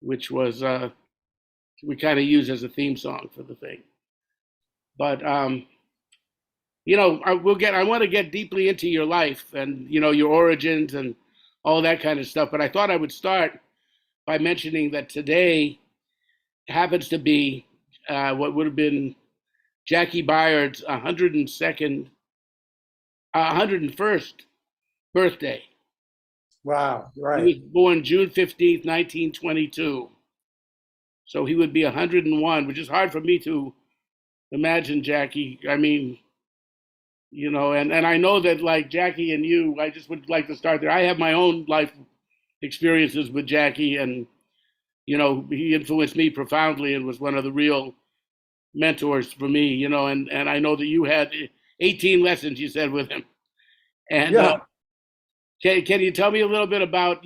which was we kind of used as a theme song for the thing. But I want to get deeply into your life and your origins and all that kind of stuff. But I thought I would start by mentioning that today happens to be what would have been Jackie Byard's 101st birthday. Wow, right. He was born June 15th, 1922. So he would be 101, which is hard for me to imagine, Jackie. I mean, and I know that like Jackie and you, I just would like to start there. I have my own life experiences with Jackie, and he influenced me profoundly and was one of the real mentors for me, and I know that you had 18 lessons, you said, with him. And Yeah. Can you tell me a little bit about,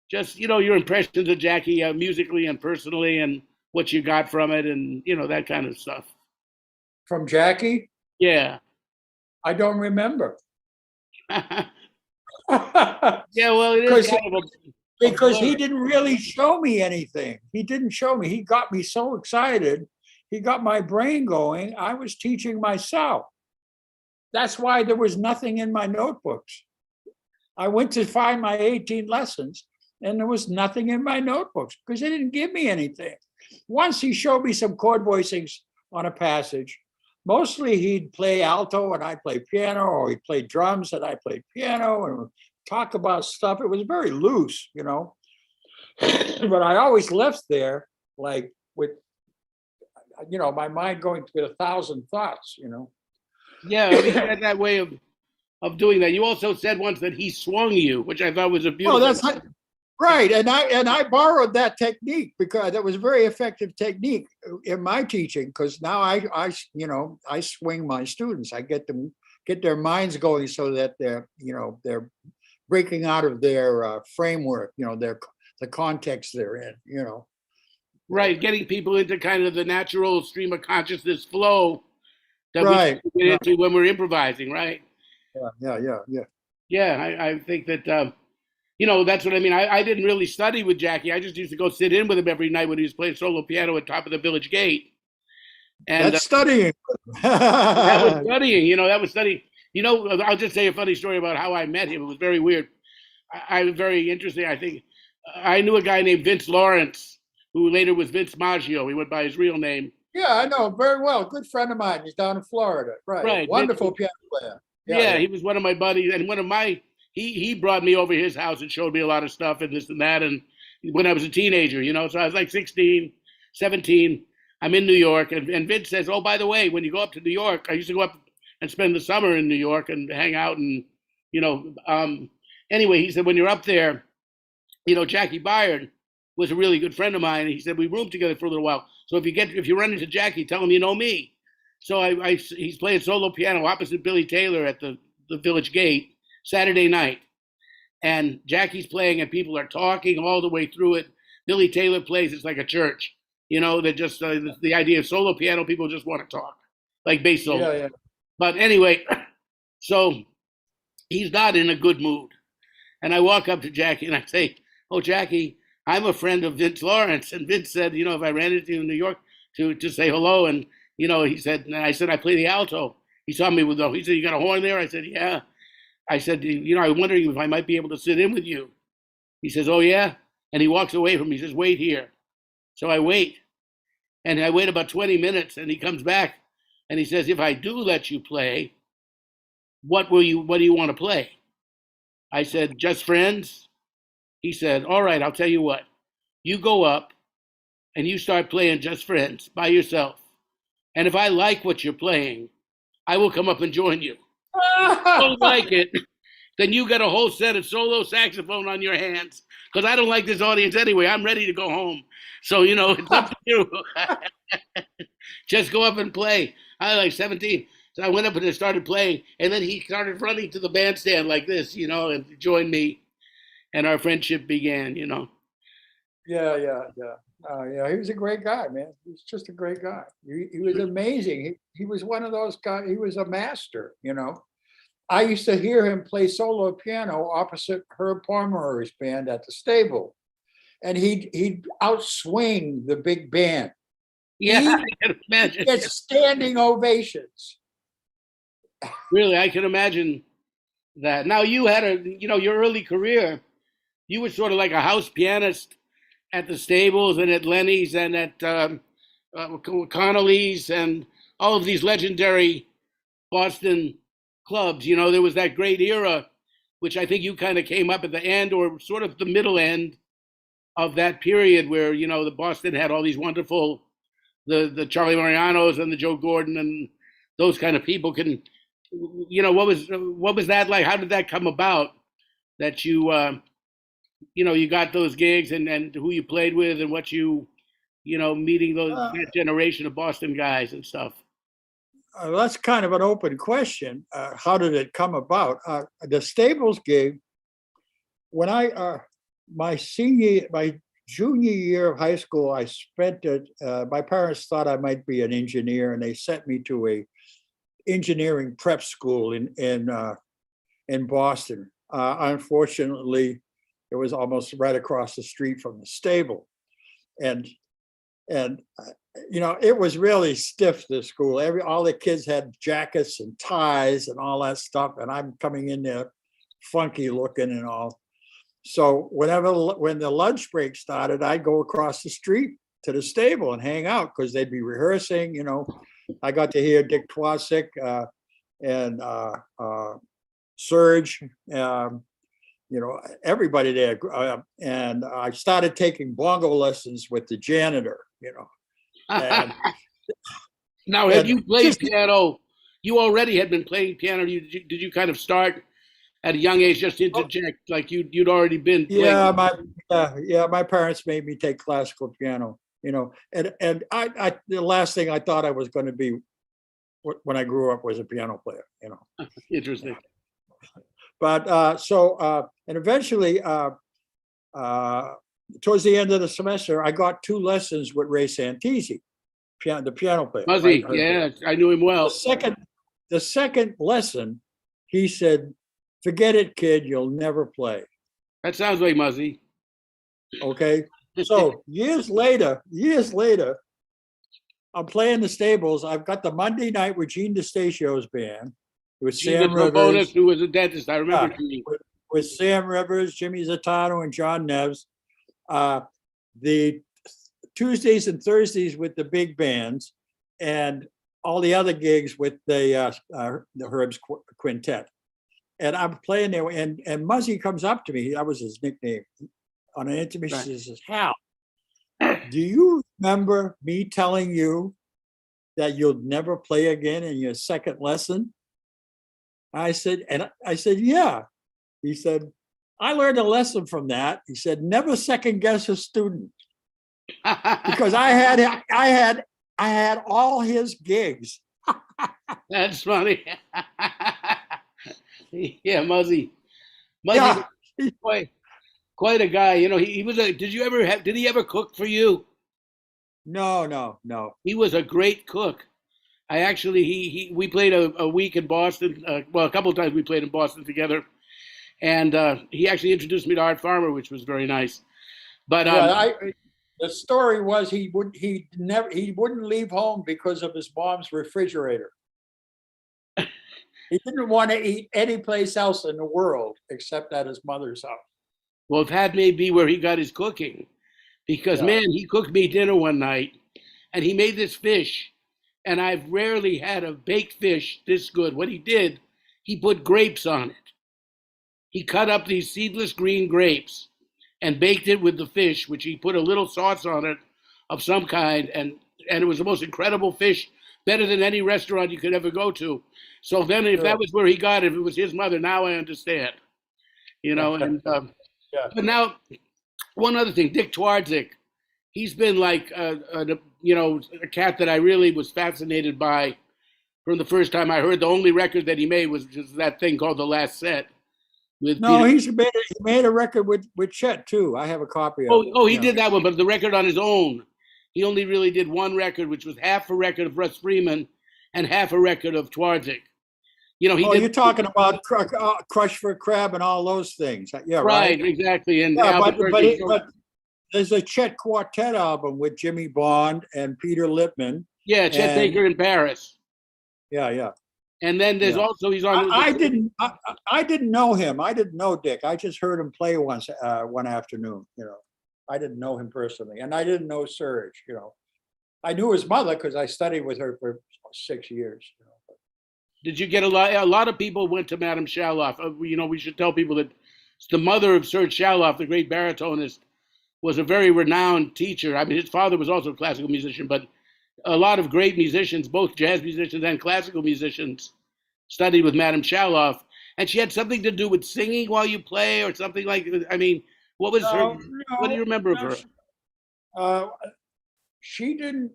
just, your impressions of Jackie musically and personally and what you got from it and, that kind of stuff? From Jackie? Yeah. I don't remember. Yeah, well, it is kind of because he didn't really show me anything. He didn't show me. He got me so excited. He got my brain going. I was teaching myself. That's why there was nothing in my notebooks. I went to find my 18 lessons and there was nothing in my notebooks because they didn't give me anything. Once he showed me some chord voicings on a passage. Mostly he'd play alto and I'd play piano, or he'd play drums and I played piano and talk about stuff. It was very loose, but I always left there like with, my mind going with 1,000 thoughts, Yeah, I mean, he had that way of doing that. You also said once that he swung you, which I thought was a beautiful. Oh, that's right. And I borrowed that technique because it was a very effective technique in my teaching. Because now I swing my students. I get their minds going so that they're breaking out of their framework. The context they're in. Right, getting people into kind of the natural stream of consciousness flow that we get into when we're improvising, right? Yeah. Yeah, I think that, that's what I mean. I didn't really study with Jackie. I just used to go sit in with him every night when he was playing solo piano at top of the village gate. And that's studying. That was studying, that was studying. I'll just say a funny story about how I met him. It was very weird. I was very interesting. I think I knew a guy named Vince Lawrence, who later was Vince Maggio. He went by his real name. Yeah, I know very well. Good friend of mine. He's down in Florida. Right. Wonderful piano player. Yeah, he was one of my buddies, and one of my he brought me over his house and showed me a lot of stuff and this and that. And when I was a teenager, so I was like 16, 17. I'm in New York, and Vince says, "Oh, by the way, when you go up to New York, I used to go up and spend the summer in New York and hang out and anyway, he said when you're up there, Jackie Byard was a really good friend of mine. And he said we roomed together for a little while. So if you run into Jackie, tell him you know me." So he's playing solo piano opposite Billy Taylor at the Village Gate Saturday night, and Jackie's playing and people are talking all the way through it. Billy Taylor plays; it's like a church. That just the idea of solo piano, people just want to talk, like bass solo. Yeah. But anyway, so he's not in a good mood, and I walk up to Jackie and I say, "Oh, Jackie, I'm a friend of Vince Lawrence," and Vince said, if I ran into you in New York to say hello, and he said, and I said, "I play the alto." He saw me he said, "You got a horn there?" I said, "Yeah." I said, "I'm wondering if I might be able to sit in with you." He says, "Oh, yeah." And he walks away from me. He says, "Wait here." So I wait, and I wait about 20 minutes, and he comes back, and he says, "If I do let you play, what do you want to play?" I said, "Just Friends." He said, "All right, I'll tell you what. You go up, and you start playing Just Friends by yourself. And if I like what you're playing, I will come up and join you. If you don't like it, then you got a whole set of solo saxophone on your hands. Because I don't like this audience anyway. I'm ready to go home. So, it's up to you. Just go up and play." I was like 17. So I went up and I started playing. And then he started running to the bandstand like this, and joined me. And our friendship began, Yeah. He was a great guy, man. He was just a great guy. He was amazing. He was one of those guys. He was a master, I used to hear him play solo piano opposite Herb Pomeroy's band at the stable. and he'd outswing the big band. Yeah, He I can imagine. gets standing ovations. Really, I can imagine that. Now you had your early career, you were sort of like a house pianist at the Stables and at Lenny's and at Connolly's and all of these legendary Boston clubs. There was that great era, which I think you kind of came up at the end or sort of the middle end of that period where, the Boston had all these wonderful, the Charlie Marianos and the Joe Gordon and those kind of people. What was that like? How did that come about that you got those gigs and who you played with and what meeting that generation of Boston guys and stuff? That's kind of an open question. How did it come about? The Stables gig, when my junior year of high school, I spent it. My parents thought I might be an engineer, and they sent me to a engineering prep school in Boston. Unfortunately, it was almost right across the street from the Stable, and it was really stiff, the school. All the kids had jackets and ties and all that stuff, and I'm coming in there funky looking and all. So when the lunch break started, I'd go across the street to the Stable and hang out because they'd be rehearsing. I got to hear Dick Twasik and Serge, everybody there. And I started taking bongo lessons with the janitor, And, now, had you played piano? You already had been playing piano. Did you kind of start at a young age, just interject, like you'd already been playing? My parents made me take classical piano, and I the last thing I thought I was going to be when I grew up was a piano player, Interesting. But and eventually, towards the end of the semester, I got 2 lessons with Ray Santisi, the piano player. Muzzy, yeah, I knew him well. The second lesson, he said, "Forget it, kid. You'll never play." That sounds like Muzzy. Okay. So years later, I'm playing the Stables. I've got the Monday night with Gene DeStacio's band with Sam Rivers, who was a dentist. I remember with Sam Rivers, Jimmy Zatano, and John Neves. The Tuesdays and Thursdays with the big bands, and all the other gigs with the Herb's Quintet. And I'm playing there, and Muzzy comes up to me. That was his nickname. On an intimacy, he says, "Hal, do you remember me telling you that you'll never play again in your second lesson?" I said, "Yeah." He said, "I learned a lesson from that." He said, "Never second guess a student," because I had all his gigs. That's funny. Yeah, Muzzy. Yeah. Quite a guy. He was a. Did he ever cook for you? No. He was a great cook. I actually we played a week in Boston. A couple of times we played in Boston together, and he actually introduced me to Art Farmer, which was very nice. But the story was he wouldn't leave home because of his mom's refrigerator. He didn't want to eat any place else in the world except at his mother's house. Well, that may be where he got his cooking, because man, he cooked me dinner one night, and he made this fish, and I've rarely had a baked fish this good. What he did, he put grapes on it. He cut up these seedless green grapes and baked it with the fish, which he put a little sauce on it of some kind, and it was the most incredible fish, better than any restaurant you could ever go to. So then, if that was where he got it, if it was his mother, now I understand. And but now, one other thing, Dick Twardzik, he's been like a cat that I really was fascinated by from the first time I heard. The only record that he made was just that thing called The Last Set. He made a record with Chet too. I have a copy of it. He did that one, but the record on his own. He only really did one record, which was half a record of Russ Freeman and half a record of Twardzik. You're talking about Crush for a Crab and all those things. Yeah, right. Exactly. And there's a Chet Quartet album with Jimmy Bond and Peter Lipman. Yeah, Chet Baker in Paris. Yeah. And then there's also he's on. I didn't know him. I didn't know Dick. I just heard him play once one afternoon. I didn't know him personally, and I didn't know Serge. I knew his mother because I studied with her for 6 years. Did you get a lot? A lot of people went to Madame Shaloff. We should tell people that the mother of Serge Shaloff, the great baritonist, was a very renowned teacher. I mean, his father was also a classical musician, but a lot of great musicians, both jazz musicians and classical musicians, studied with Madame Shaloff. And she had something to do with singing while you play or something like that. I mean, what was her? What do you remember of her? She didn't.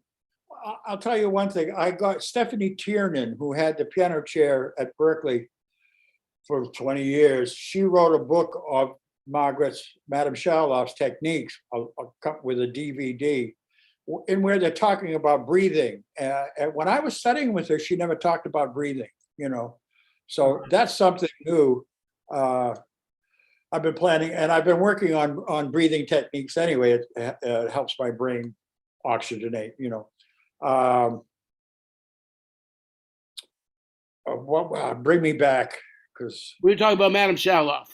I'll tell you one thing. I got Stephanie Tiernan, who had the piano chair at Berkeley for 20 years. She wrote a book of Madame Shaloff's techniques with a DVD, in where they're talking about breathing. And when I was studying with her, she never talked about breathing. So that's something new. I've been planning, and I've been working on breathing techniques anyway. It helps my brain oxygenate. Bring me back, because we were talking about Madame Shaloff.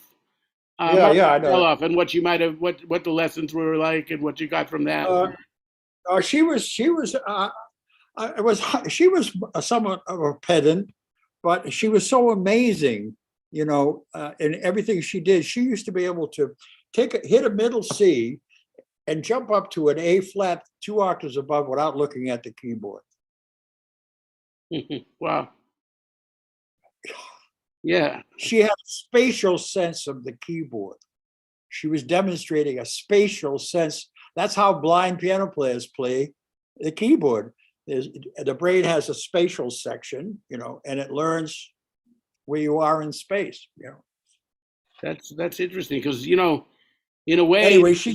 I know. Shaloff, and what you might have, what the lessons were like, and what you got from that. She was somewhat of a pedant, but she was so amazing, in everything she did. She used to be able to hit a middle C and jump up to an A flat 2 octaves above without looking at the keyboard. Wow. Yeah. She had a spatial sense of the keyboard. She was demonstrating a spatial sense. That's how blind piano players play the keyboard. The brain has a spatial section, and it learns where you are in space. That's interesting because in a way. Anyway, she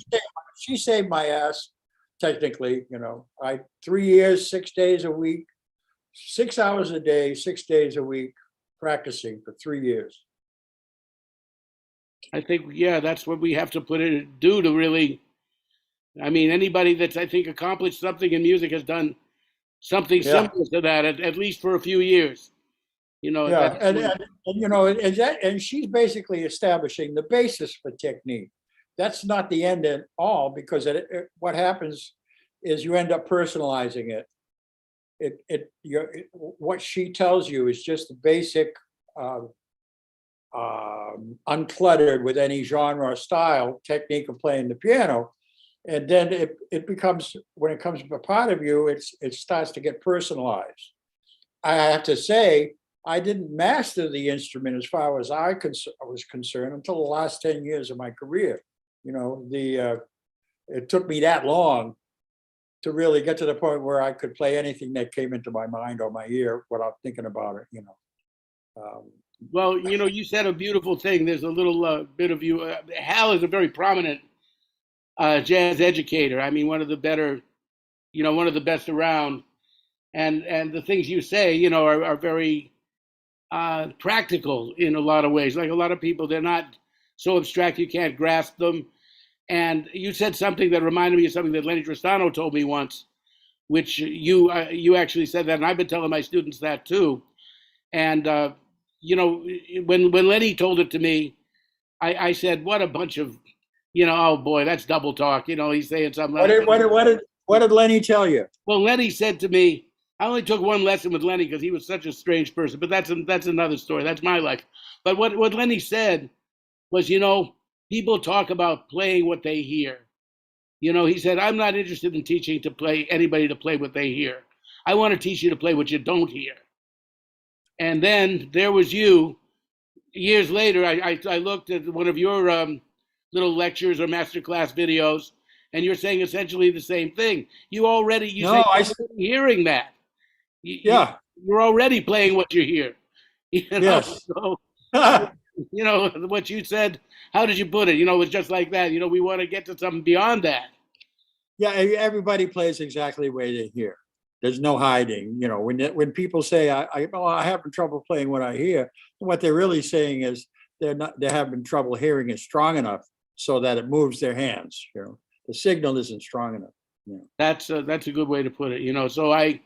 saved my ass. Technically, 3 years, 6 days a week, 6 hours a day, 6 days a week, practicing for 3 years. I think, that's what we have to do to really. I mean, anybody that's, I think, accomplished something in music has done something similar to that, at least for a few years. And she's basically establishing the basis for technique. That's not the end at all, because what happens is you end up personalizing it. What she tells you is just the basic, uncluttered with any genre or style technique of playing the piano. And then it becomes, when it comes a part of you, it starts to get personalized. I have to say, I didn't master the instrument as far as I was concerned until the last 10 years of my career. It took me that long to really get to the point where I could play anything that came into my mind or my ear without thinking about it. Well, you said a beautiful thing. There's a little bit of you. Hal is a very prominent jazz educator. I mean, one of the better, one of the best around. And the things you say, are very practical in a lot of ways. Like a lot of people, they're not so abstract you can't grasp them. And you said something that reminded me of something that Lenny Tristano told me once, which you actually said that, and I've been telling my students that too. And when Lenny told it to me, I said, "What a bunch of, oh boy, that's double talk." He's saying something. What did Lenny tell you? Well, Lenny said to me, I only took one lesson with Lenny because he was such a strange person, but that's another story. That's my life. But what Lenny said was, people talk about playing what they hear. He said, I'm not interested in teaching anybody to play what they hear. I want to teach you to play what you don't hear. And then there was you. Years later, I looked at one of your little lectures or masterclass videos, and you're saying essentially the same thing. Hearing that. You're already playing what you hear. Yes. So, what you said, how did you put it? It was just like that. We want to get to something beyond that. Yeah, everybody plays exactly the way they hear. There's no hiding. When people say, I have trouble playing what I hear, what they're really saying is they're having trouble hearing it strong enough so that it moves their hands. The signal isn't strong enough. Yeah. That's a good way to put it. So I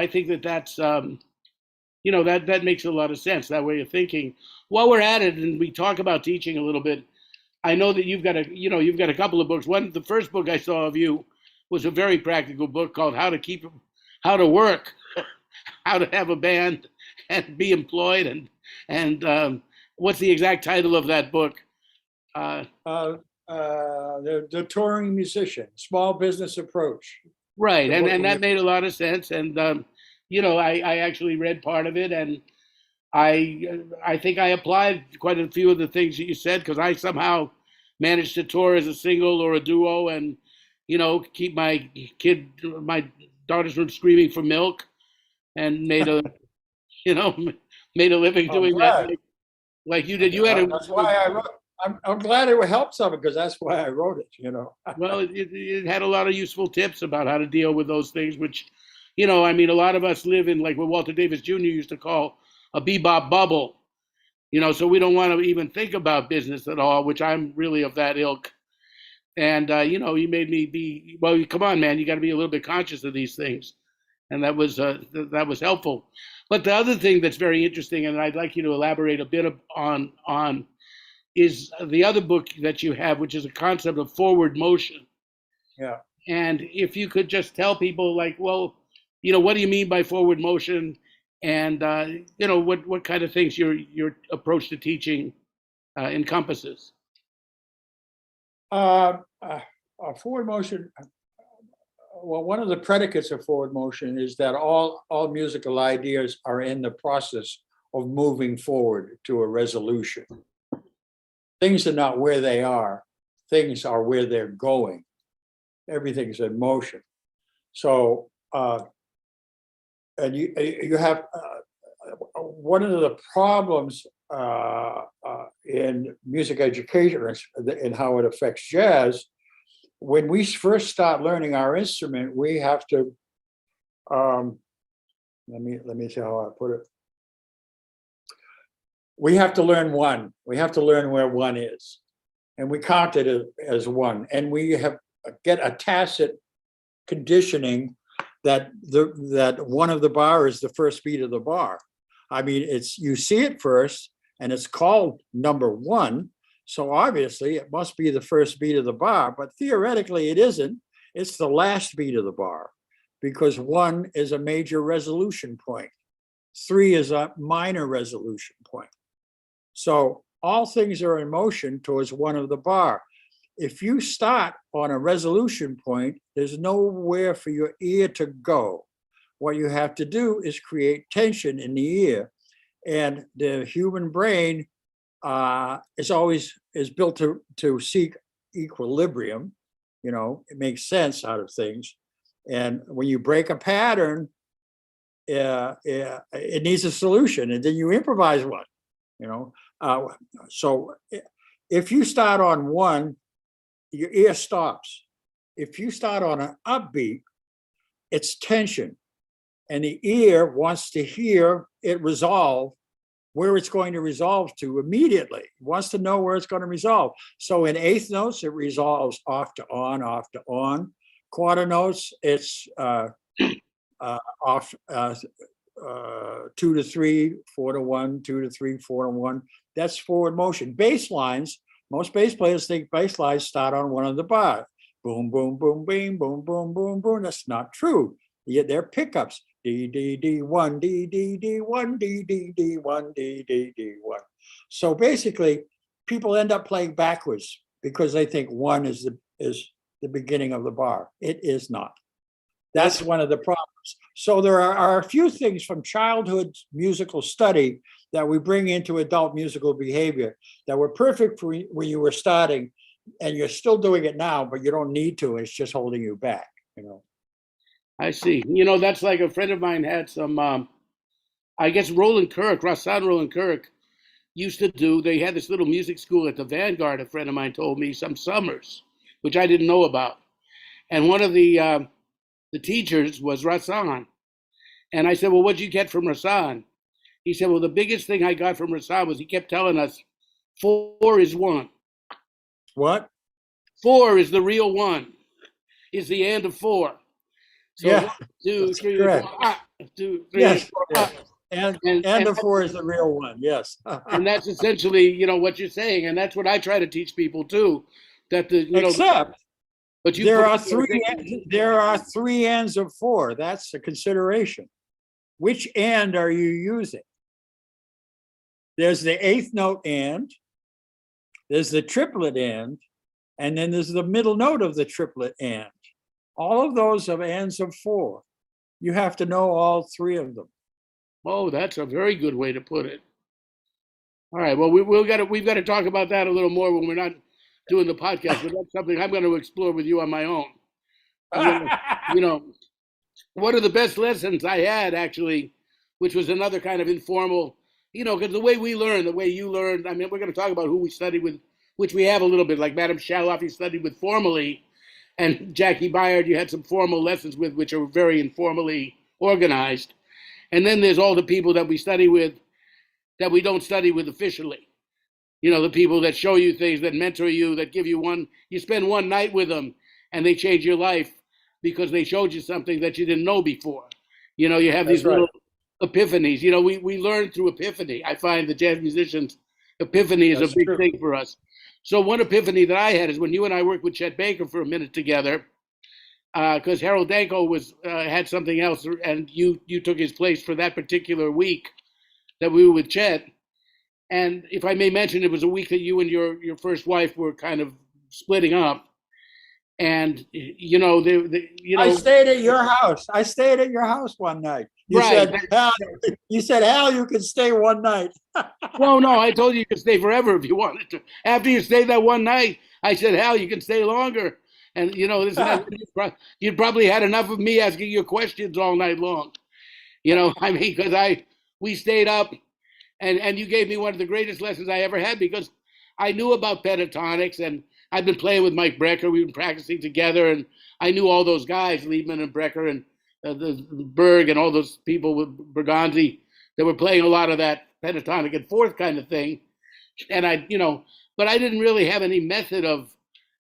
think that's that makes a lot of sense. That way of thinking. While we're at it, and we talk about teaching a little bit, I know that you've got a couple of books. The first book I saw of you was a very practical book called How to Work, How to Have a Band and Be Employed, and what's the exact title of that book? The touring musician, small business approach. Right, and that made a lot of sense. And I actually read part of it, and I think I applied quite a few of the things that you said, because I somehow managed to tour as a single or a duo, and keep my daughters from screaming for milk, and made a living doing that, like you did. You had That's why I wrote. I'm glad it helped some, because that's why I wrote it. Well, it had a lot of useful tips about how to deal with those things, which, a lot of us live in, like what Walter Davis Jr. used to call a bebop bubble, so we don't want to even think about business at all, which I'm really of that ilk. And, you made me well, come on, man, you got to be a little bit conscious of these things. And that was helpful. But the other thing that's very interesting, and I'd like you to elaborate a bit on is the other book that you have, which is a concept of forward motion. Yeah. And if you could just tell people, like, well, what do you mean by forward motion? And, what kind of things your approach to teaching encompasses? Forward motion. Well, one of the predicates of forward motion is that all musical ideas are in the process of moving forward to a resolution. Things are not where they are. Things are where they're going. Everything's in motion. So, and you have one of the problems in music education and how it affects jazz. When we first start learning our instrument, we have to. Let me see how I put it. We have to learn one. We have to learn where one is, and we count it as one. And we get a tacit conditioning that one of the bar is the first beat of the bar. I mean, you see it first, and it's called number one. So obviously, it must be the first beat of the bar. But theoretically, it isn't. It's the last beat of the bar, because one is a major resolution point. 3 is a minor resolution point. So all things are in motion towards one of the bar. If you start on a resolution point, there's nowhere for your ear to go. What you have to do is create tension in the ear. And the human brain is built to seek equilibrium. It makes sense out of things. And when you break a pattern, it needs a solution, and then you improvise one. So if you start on one, your ear stops. If you start on an upbeat, it's tension, and the ear wants to hear it resolve where it's going to resolve to immediately. It wants to know where it's going to resolve. So in eighth notes, it resolves off to on, off to on. Quarter notes, it's off 2 to 3, 4 to 1, 2 to 3, 4 to 1. That's forward motion. Bass lines, most bass players think bass lines start on one of the bars. Boom, boom, boom, bing, boom, boom, boom, boom. That's not true. Yet they're pickups. D, D, D, 1, D, D, D, 1, D, D, D, 1, D, D, D, 1. So basically, people end up playing backwards because they think 1 is the beginning of the bar. It is not. That's one of the problems. So there are a few things from childhood musical study that we bring into adult musical behavior that were perfect for when you were starting, and you're still doing it now, but you don't need to. It's just holding you back, I see. That's like a friend of mine had some, I guess Roland Kirk, Rassan Roland Kirk, used to do, they had this little music school at the Vanguard, a friend of mine told me, some summers, which I didn't know about. And one of the teachers was Rassan. And I said, well, what'd you get from Rassan? He said, well, the biggest thing I got from Rassan was he kept telling us 4 is 1. What? 4 is the real one. Is the and of 4. So Yeah, 1, 2, that's 3, correct. 4, 2, 3, Yes, 4, yes. And the 4 is the real one. Yes. and that's essentially, what you're saying, and that's what I try to teach people too. That Except but you there put are it in three. the- There are 3 ands of 4. That's the consideration. Which and are you using? There's the 8th note and, there's the triplet and then there's the middle note of the triplet and. All of those are ands of 4. You have to know all 3 of them. Oh, that's a very good way to put it. All right. Well, we've got to talk about that a little more when we're not doing the podcast. But that's something I'm going to explore with you on my own. One of the best lessons I had actually, which was another kind of informal, because the way we learn, the way you learned. I mean, we're going to talk about who we studied with, which we have a little bit. Like Madame Shaloff, you studied with formally, and Jackie Byard, you had some formal lessons with, which are very informally organized. And then there's all the people that we study with that we don't study with officially. The people that show you things, that mentor you, that give you you spend one night with them and they change your life because they showed you something that you didn't know before. You have these little epiphanies. We learn through epiphany. I find the jazz musicians, epiphany is a big thing for us. So one epiphany that I had is when you and I worked with Chet Baker for a minute together, because Harold Danko had something else, and you took his place for that particular week that we were with Chet. And if I may mention, it was a week that you and your first wife were kind of splitting up. And I stayed at your house. I stayed at your house one night. You said, Hal, you can stay one night. Well, no, I told you could stay forever if you wanted to. After you stayed that one night, I said, Hal, you can stay longer. And you probably had enough of me asking you questions all night long. Because we stayed up, and you gave me one of the greatest lessons I ever had, because I knew about pentatonics, and I'd been playing with Mike Brecker. We've been practicing together, and I knew all those guys, Liebman and Brecker and the Berg and all those people with Berganzi that were playing a lot of that pentatonic and fourth kind of thing. And but I didn't really have any method of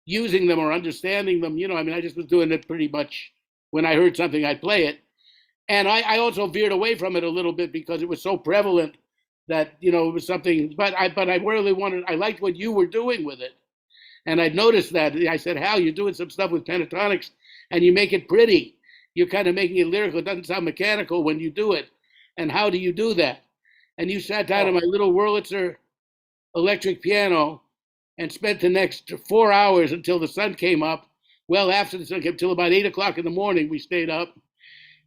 using them or understanding them. I just was doing it pretty much when I heard something, I'd play it. And I also veered away from it a little bit because it was so prevalent that, it was something, but I really I liked what you were doing with it. And I'd noticed that. I said, Hal, you're doing some stuff with pentatonics and you make it pretty. You're kind of making it lyrical. It doesn't sound mechanical when you do it. And how do you do that? And you sat down at my little Wurlitzer electric piano and spent the next 4 hours until the sun came up. Well, after the sun came, till about 8 o'clock in the morning, we stayed up.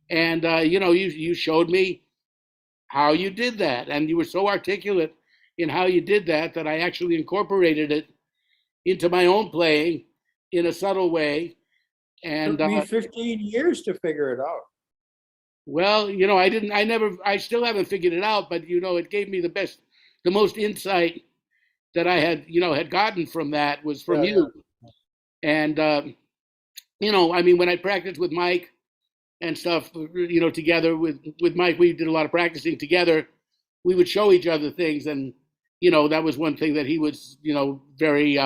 And, you showed me how you did that. And you were so articulate in how you did that I actually incorporated it into my own playing in a subtle way. And it took me 15 years to figure it out. Well, I still haven't figured it out, but, it gave me the most insight that I had gotten from that was from you. Yeah. And, when I practiced with Mike and stuff, together with Mike, we did a lot of practicing together. We would show each other things, and, that was one thing that he was, very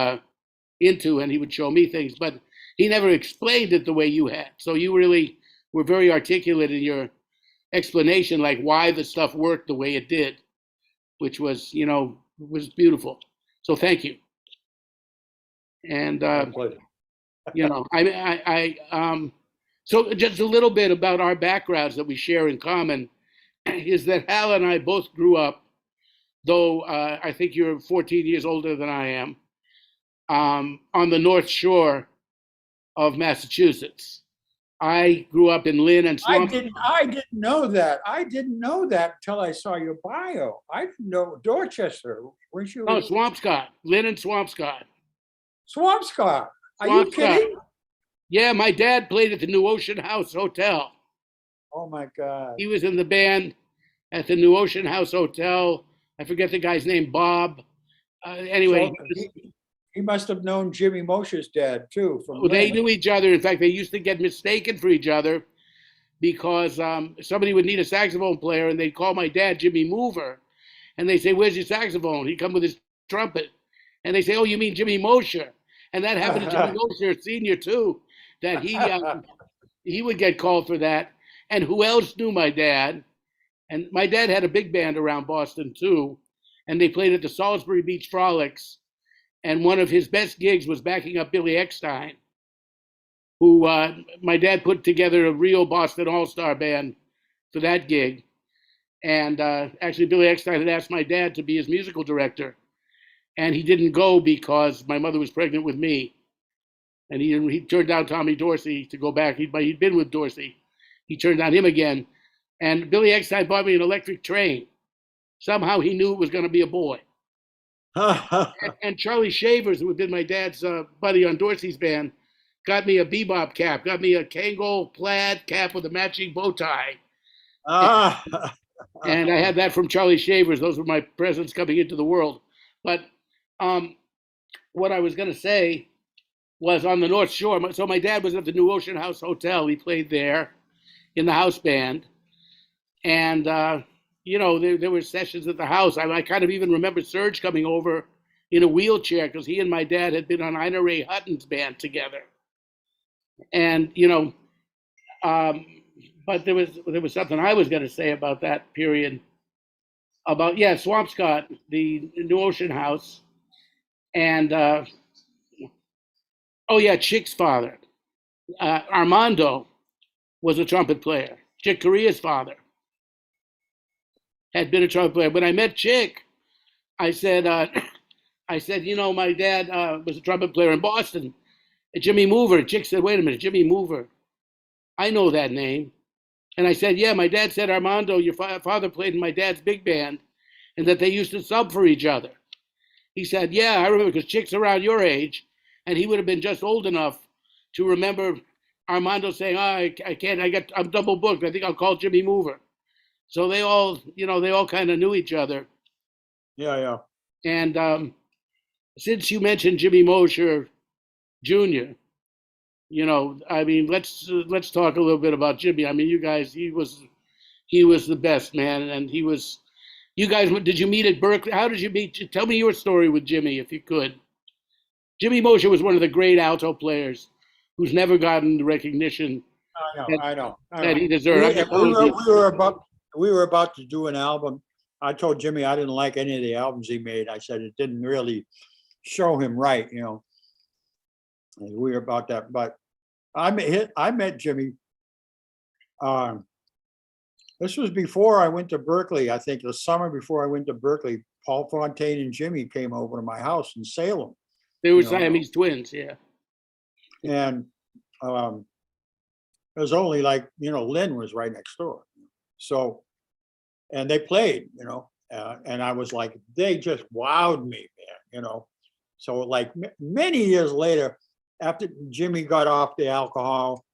into, and he would show me things, but he never explained it the way you had. So you really were very articulate in your explanation, like why the stuff worked the way it did, which was, was beautiful. So thank you. And, so just a little bit about our backgrounds that we share in common is that Hal and I both grew up, though I think you're 14 years older than I am, on the North Shore of Massachusetts. I grew up in Lynn and Swampscott. I didn't know that. I didn't know that until I saw your bio. I didn't know Dorchester. Weren't you? No, Swampscott. Lynn and Swampscott. Swampscott. Are you kidding? Yeah, my dad played at the New Ocean House Hotel. Oh my God. He was in the band at the New Ocean House Hotel. I forget the guy's name, Bob. Anyway. So he must have known Jimmy Mosher's dad too. They knew each other. In fact, they used to get mistaken for each other because somebody would need a saxophone player and they'd call my dad Jimmy Mover. And they say, where's your saxophone? He'd come with his trumpet. And they say, oh, you mean Jimmy Mosher? And that happened to Jimmy Mosher Senior too, that he would get called for that. And who else knew my dad? And my dad had a big band around Boston too, and they played at the Salisbury Beach Frolics. And one of his best gigs was backing up Billy Eckstine, who my dad put together a real Boston All-Star band for that gig. And actually, Billy Eckstine had asked my dad to be his musical director, and he didn't go because my mother was pregnant with me. And he turned down Tommy Dorsey to go back. He'd been with Dorsey. He turned down him again. And Billy Eckstine bought me an electric train. Somehow he knew it was going to be a boy. And Charlie Shavers, who had been my dad's buddy on Dorsey's band, got me a bebop cap, got me a Kangol plaid cap with a matching bow tie. And I had that from Charlie Shavers. Those were my presents coming into the world. But what I was going to say was on the North Shore. So my dad was at the New Ocean House Hotel. He played there in the house band. And, there were sessions at the house. I kind of even remember Serge coming over in a wheelchair because he and my dad had been on Ina Ray Hutton's band together. And, but there was something I was going to say about that period. About, Swampscott, the New Ocean House. And, Chick's father, Armando, was a trumpet player. Chick Corea's father had been a trumpet player. When I met Chick, I said, my dad was a trumpet player in Boston. Jimmy Mover. Chick said, wait a minute, Jimmy Mover. I know that name. And I said, yeah, my dad said, Armando, your father played in my dad's big band and that they used to sub for each other. He said, yeah, I remember because Chick's around your age and he would have been just old enough to remember Armando saying, I can't, I'm double booked. I think I'll call Jimmy Mover. So they all kind of knew each other. Yeah. And since you mentioned Jimmy Mosher Jr., let's talk a little bit about Jimmy. I mean, you guys, he was the best, man. And you guys, did you meet at Berkeley? How did you meet? Tell me your story with Jimmy, if you could. Jimmy Mosher was one of the great alto players who's never gotten the recognition that he deserved. We were about to do an album. I told Jimmy I didn't like any of the albums he made. I said it didn't really show him right, And we were about that. But I met Jimmy. This was before I went to Berkeley. I think the summer before I went to Berkeley, Paul Fontaine and Jimmy came over to my house in Salem. They were Siamese twins, yeah. And it was only Lynn was right next door. So, and they played, and I was like, they just wowed me, man, So many years later, after Jimmy got off the alcohol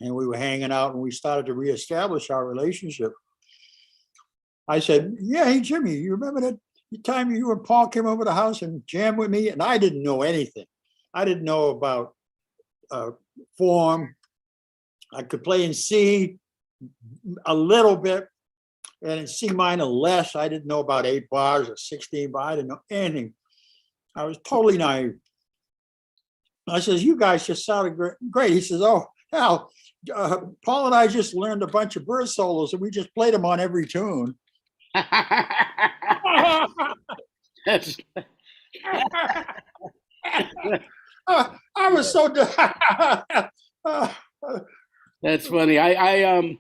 and we were hanging out and we started to reestablish our relationship, I said, yeah, hey, Jimmy, you remember that time you and Paul came over the house and jammed with me? And I didn't know anything. I didn't know about form. I could play in C a little bit and in C minor less. I didn't know about 8 bars or 16 bars. I didn't know anything. I was totally naive. I says, you guys just sounded great. He says, oh, hell, Paul and I just learned a bunch of bird solos and we just played them on every tune. That's I was so That's funny. I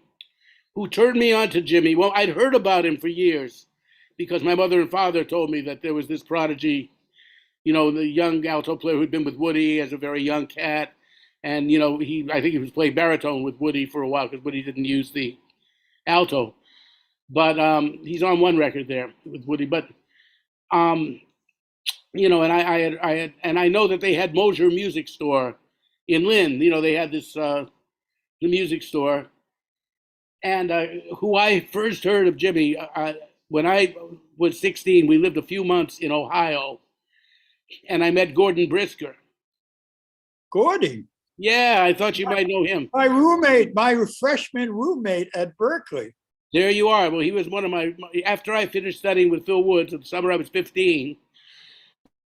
who turned me on to Jimmy? Well, I'd heard about him for years because my mother and father told me that there was this prodigy, the young alto player who'd been with Woody as a very young cat. And, I think he was playing baritone with Woody for a while because Woody didn't use the alto. But he's on one record there with Woody. But, and I know that they had Mosher Music Store in Lynn. They had this, the music store. And who I first heard of Jimmy, when I was 16, we lived a few months in Ohio. And I met Gordon Brisker. Gordon? Yeah, I thought you might know him. My freshman roommate at Berkeley. There you are. Well, he was one of after I finished studying with Phil Woods in the summer I was 15,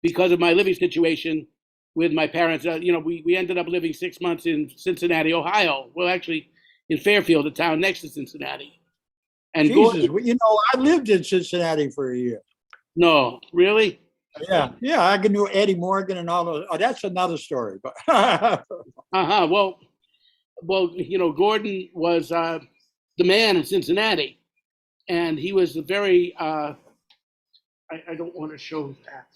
because of my living situation, with my parents. We ended up living 6 months in Cincinnati, Ohio. Well, actually, in Fairfield, a town next to Cincinnati. And Jesus, Gordon, I lived in Cincinnati for a year. no, really? Yeah, I can do Eddie Morgan and all those. Oh, that's another story. But Uh-huh. Well, Gordon was the man in Cincinnati, and he was a very. I don't want to show that.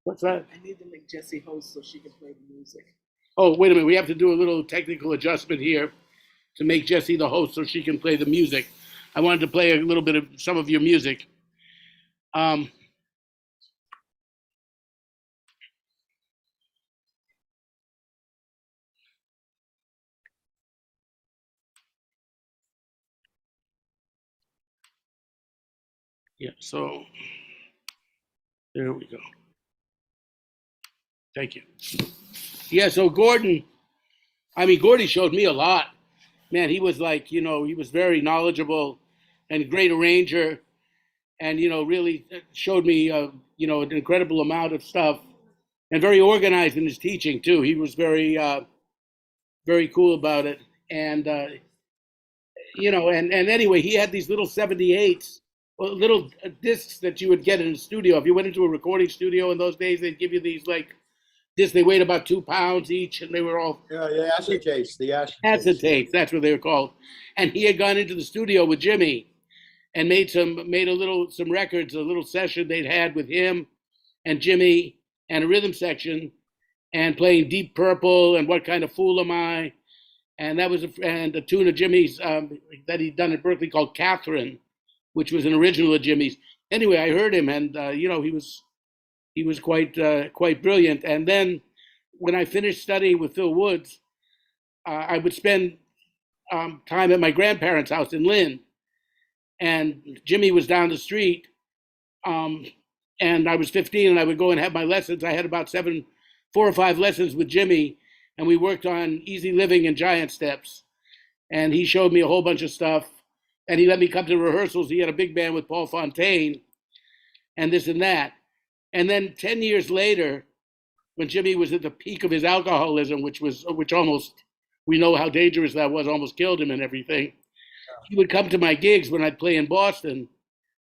What's that? I need to make Jessie host so she can play the music. Oh, wait a minute. We have to do a little technical adjustment here to make Jessie the host so she can play the music. I wanted to play a little bit of some of your music. Yeah, so there we go. Thank you. Yeah, so Gordy showed me a lot. Man, he was like, he was very knowledgeable and great arranger, and, really showed me, an incredible amount of stuff, and very organized in his teaching, too. He was very, very cool about it. And, and anyway, he had these little 78s, little discs that you would get in the studio. If you went into a recording studio in those days, they'd give you these, like, discs. They weighed about 2 pounds each, and they were all acetates, acetates. That's what they were called. And he had gone into the studio with Jimmy and made some records, a little session they'd had with him and Jimmy and a rhythm section, and playing Deep Purple and What Kind of Fool Am I, and that was a tune of Jimmy's that he'd done at Berkeley called Catherine, which was an original of Jimmy's. Anyway, I heard him, and he was quite brilliant. And then when I finished studying with Phil Woods, I would spend time at my grandparents' house in Lynn, and Jimmy was down the street, and I was 15, and I would go and have my lessons. I had about 4 or 5 lessons with Jimmy, and we worked on Easy Living and Giant Steps, and he showed me a whole bunch of stuff, and he let me come to rehearsals. He had a big band with Paul Fontaine, and this and that. And then 10 years later, when Jimmy was at the peak of his alcoholism, which almost, we know how dangerous that was, almost killed him and everything, he would come to my gigs when I'd play in Boston,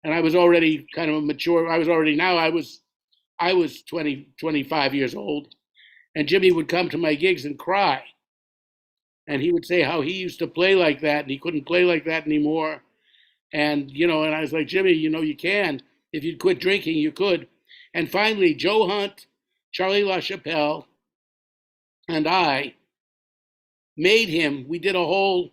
and I was already kind of mature. I was 25 years old, and Jimmy would come to my gigs and cry. And he would say how he used to play like that, and he couldn't play like that anymore. And, and I was like, Jimmy, you can. If you'd quit drinking, you could. And finally, Joe Hunt, Charlie LaChapelle, and I made him. We did a whole,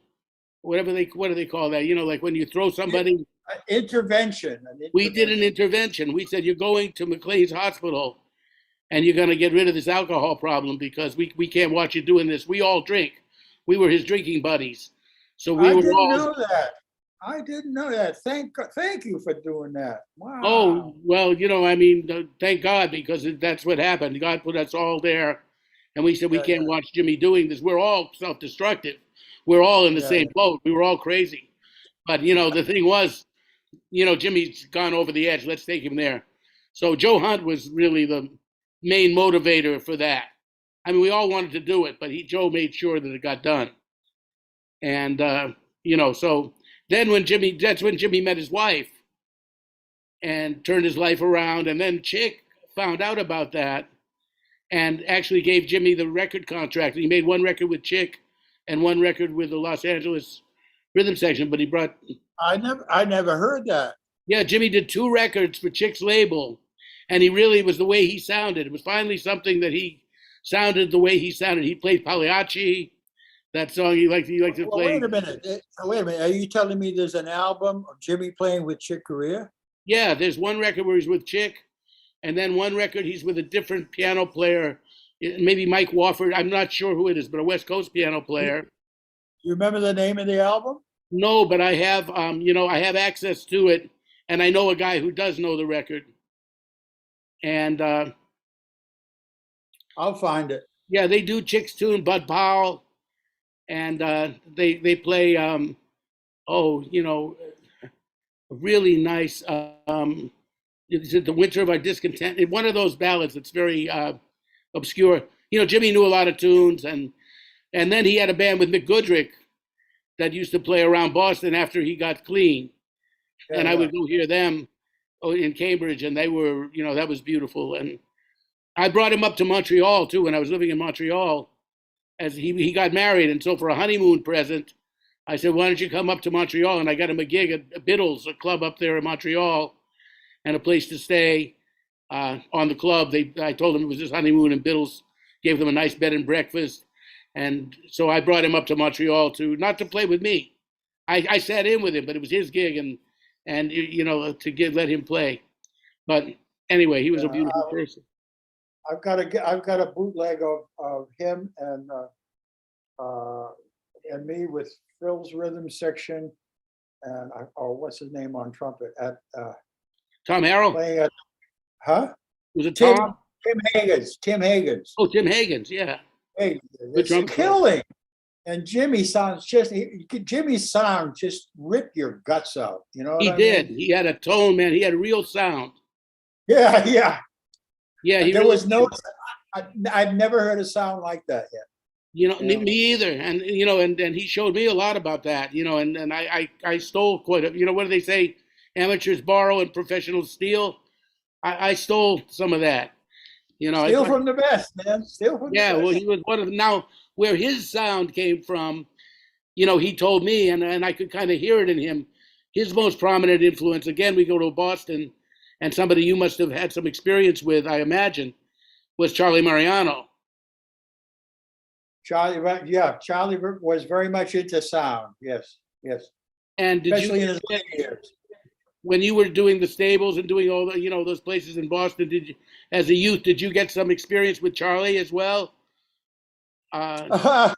what do they call that? Like when you throw somebody. Intervention. We did an intervention. We said, you're going to McLean's Hospital, and you're going to get rid of this alcohol problem, because we can't watch you doing this. We all drink. We were his drinking buddies. So I didn't know that. I didn't know that. Thank you for doing that. Wow. Oh, well, thank God, because that's what happened. God put us all there, and we said, we can't watch Jimmy doing this. We're all self-destructive. We're all in the same boat. We were all crazy. But, the thing was, Jimmy's gone over the edge. Let's take him there. So Joe Hunt was really the main motivator for that. I mean, we all wanted to do it, but Joe made sure that it got done. And, so then that's when Jimmy met his wife and turned his life around. And then Chick found out about that and actually gave Jimmy the record contract. He made 1 record with Chick and 1 record with the Los Angeles Rhythm Section, but he brought... I never heard that. Yeah, Jimmy did 2 records for Chick's label, and he really was the way he sounded. It was finally something that he sounded the way he sounded. He played Pagliacci, that song he liked to play. Wait a minute. Are you telling me there's an album of Jimmy playing with Chick Corea? Yeah, there's 1 record where he's with Chick, and then 1 record he's with a different piano player, maybe Mike Wofford. I'm not sure who it is, but a West Coast piano player. You remember the name of the album? No, but I have, I have access to it, and I know a guy who does know the record. And I'll find it. Yeah, they do Chick's tune, Bud Powell, and they play, a really nice, It's The Winter of Our Discontent. One of those ballads that's very obscure. Jimmy knew a lot of tunes, and then he had a band with Mick Goodrick that used to play around Boston after he got clean. And I would go hear them in Cambridge, and they were, that was beautiful. And I brought him up to Montreal too when I was living in Montreal, as he got married. And so for a honeymoon present, I said, why don't you come up to Montreal? And I got him a gig at Biddle's, a club up there in Montreal, and a place to stay on the club. I told him it was his honeymoon, and Biddle's gave them a nice bed and breakfast. And so I brought him up to Montreal not to play with me. I sat in with him, but it was his gig, and to let him play. But anyway, he was a beautiful person. I've got a bootleg of him and me with Phil's rhythm section, and what's his name on trumpet at Tom Harrell. Playing at, huh? Was it Tom? Tim Higgins. Tim Higgins. Oh, Tim Higgins, yeah. Hey, it's killing. And Jimmy's sound just ripped your guts out. You know what he I did. mean? He had a tone, man. He had a real sound. Yeah, yeah. Yeah, there was no. I've never heard a sound like that yet. Me either. And and he showed me a lot about that. And I stole quite a. What do they say? Amateurs borrow and professionals steal. I stole some of that. Steal from the best, man. Steal from the best. Well, he was one of them. Now, where his sound came from, he told me, and I could kind of hear it in him. His most prominent influence, again, we go to Boston, and somebody you must have had some experience with, I imagine, was Charlie Mariano. Charlie was very much into sound. Yes. And especially in his late years. When you were doing the stables and doing all the, those places in Boston, as a youth, did you get some experience with Charlie as well? Well,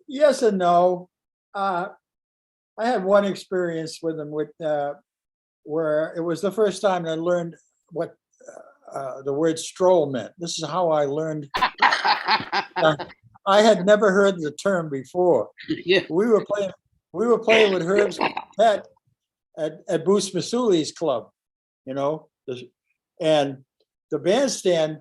yes and no. I had one experience with him where it was the first time I learned what the word stroll meant. This is how I learned. I had never heard the term before. Yeah. We were playing with Herb's pet at Bruce Masuli's club, and the bandstand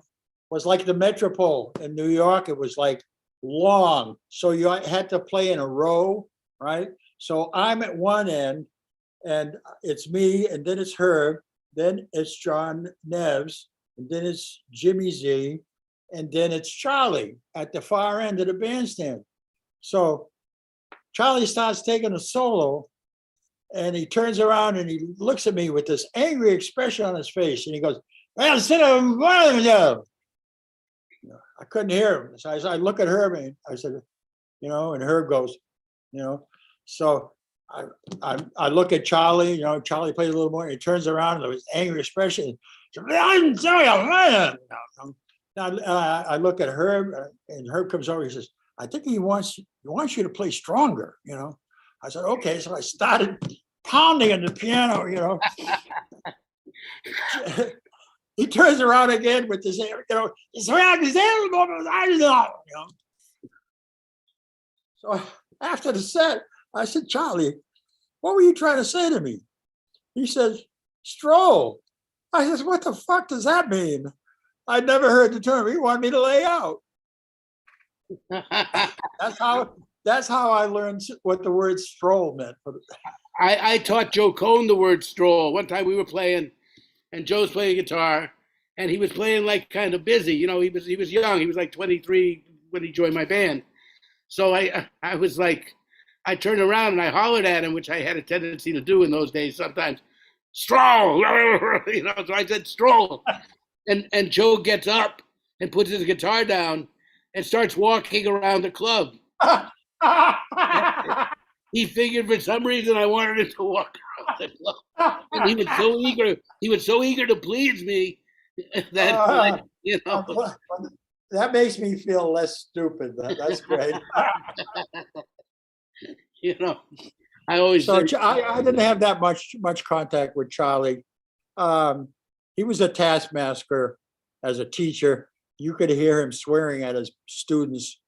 was like the Metropole in New York. It was like long, so you had to play in a row, right? So I'm at one end, and it's me, and then it's Herb, then it's John Neves, and then it's Jimmy Z, and then it's Charlie at the far end of the bandstand. So Charlie starts taking a solo, and he turns around and he looks at me with this angry expression on his face, and he goes, "Well, sit down." I couldn't hear him. So I look at Herb and I said, and Herb goes, So I look at Charlie, Charlie plays a little more, and he turns around and with his angry expression, I look at Herb, and Herb comes over, he says, "I think he wants you to play stronger, I said, okay. So I started pounding on the piano, He turns around again with this, So after the set, I said, "Charlie, what were you trying to say to me?" He says, "Stroll." I says, "What the fuck does that mean?" I'd never heard the term. He wanted me to lay out. That's how I learned what the word stroll meant. I taught Joe Cohn the word stroll. One time we were playing, and Joe's playing guitar, and he was playing like kind of busy. He was young. He was like 23 when he joined my band. So I was like, I turned around and I hollered at him, which I had a tendency to do in those days sometimes. "Stroll!" So I said, "Stroll." And Joe gets up and puts his guitar down and starts walking around the club. He figured for some reason I wanted him to walk around the club. And he was so eager to please me that, That makes me feel less stupid. That's great. I always. So I didn't have that much contact with Charlie. He was a taskmaster as a teacher. You could hear him swearing at his students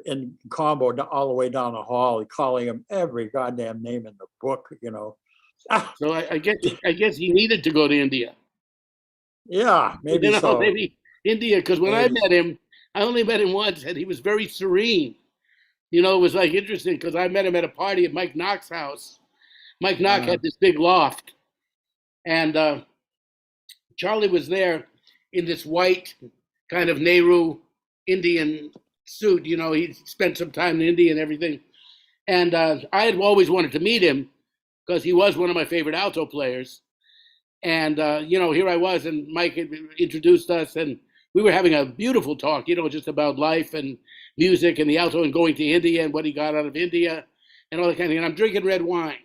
in combo all the way down the hall, calling him every goddamn name in the book, So I guess he needed to go to India. Yeah, maybe so. Maybe India, because when I Maybe. met him, I only met him once, and he was very serene. You know, it was like interesting because I met him at a party at Mike Knox's house. Mike Knox Uh, had this big loft, and Charlie was there in this white kind of Nehru Indian suit. You know, he spent some time in India and everything. And I had always wanted to meet him because he was one of my favorite alto players. And, you know, here I was, and Mike had introduced us, and we were having a beautiful talk, you know, just about life and music and the alto and going to India and what he got out of India and all that kind of thing. And I'm drinking red wine.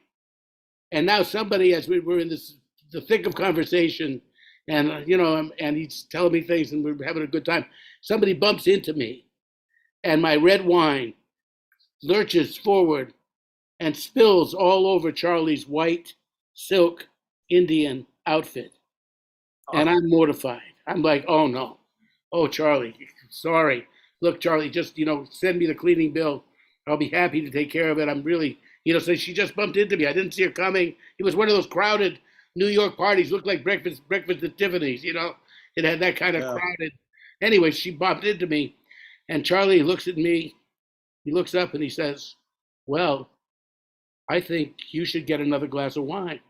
And now somebody, as we were in the thick of conversation, and, you know, and he's telling me things and we're having a good time, somebody bumps into me, and my red wine lurches forward and spills all over Charlie's white silk Indian outfit. And I'm mortified. I'm like, oh no. Oh, Charlie, sorry. Look, Charlie, just, you know, send me the cleaning bill. I'll be happy to take care of it. I'm really, you know, so she just bumped into me. I didn't see her coming. It was one of those crowded New York parties, looked like breakfast at Tiffany's, you know. It had that kind of yeah. crowded. Anyway, she bumped into me, and Charlie looks at me. He looks up and he says, well, I think you should get another glass of wine.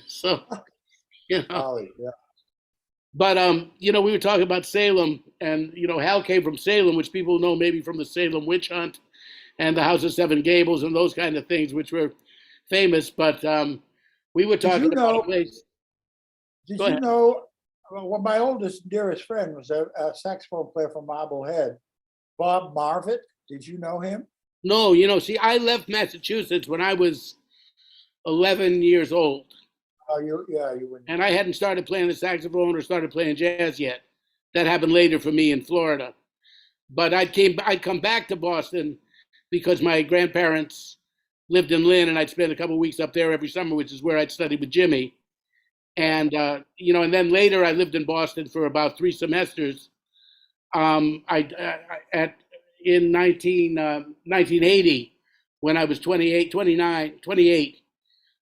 So, you know, Golly, yeah. but you know, we were talking about Salem, and you know, Hal came from Salem, which people know maybe from the Salem witch hunt and the House of Seven Gables and those kind of things, which were famous. But we were Did talking you about a know? place. Did Go you ahead. know? Well, my oldest, dearest friend was a saxophone player from Marblehead, Bob Marvitt. Did you know him? No, you know, see, I left Massachusetts when I was 11 years old, Oh, you wouldn't. and I hadn't started playing the saxophone or started playing jazz yet. That happened later for me in Florida. But I'd come back to Boston because my grandparents lived in Lynn, and I'd spend a couple of weeks up there every summer, which is where I'd studied with Jimmy. And you know, and then later I lived in Boston for about 3 semesters. At in 1980, when I was 28, 29, 28,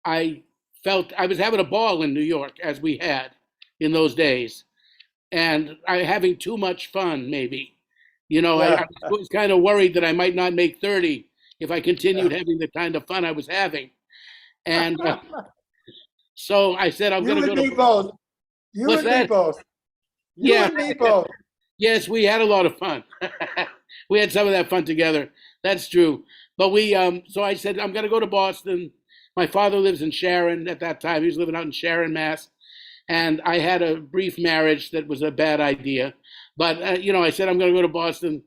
I felt I was having a ball in New York as we had in those days, and I having too much fun maybe. You know, I Yeah, was kind of worried that I might not make 30 if I yeah. continued having the kind of fun I was having. And so I said, I'm going You to and go me to, both. You what's and me that? both. You Yeah, and me both. yes, we had a lot of fun. We had some of that fun together. That's true. But so I said, I'm going to go to Boston. My father lives in Sharon at that time. He was living out in Sharon, Mass. And I had a brief marriage that was a bad idea. But, you know, I said, I'm going to go to Boston.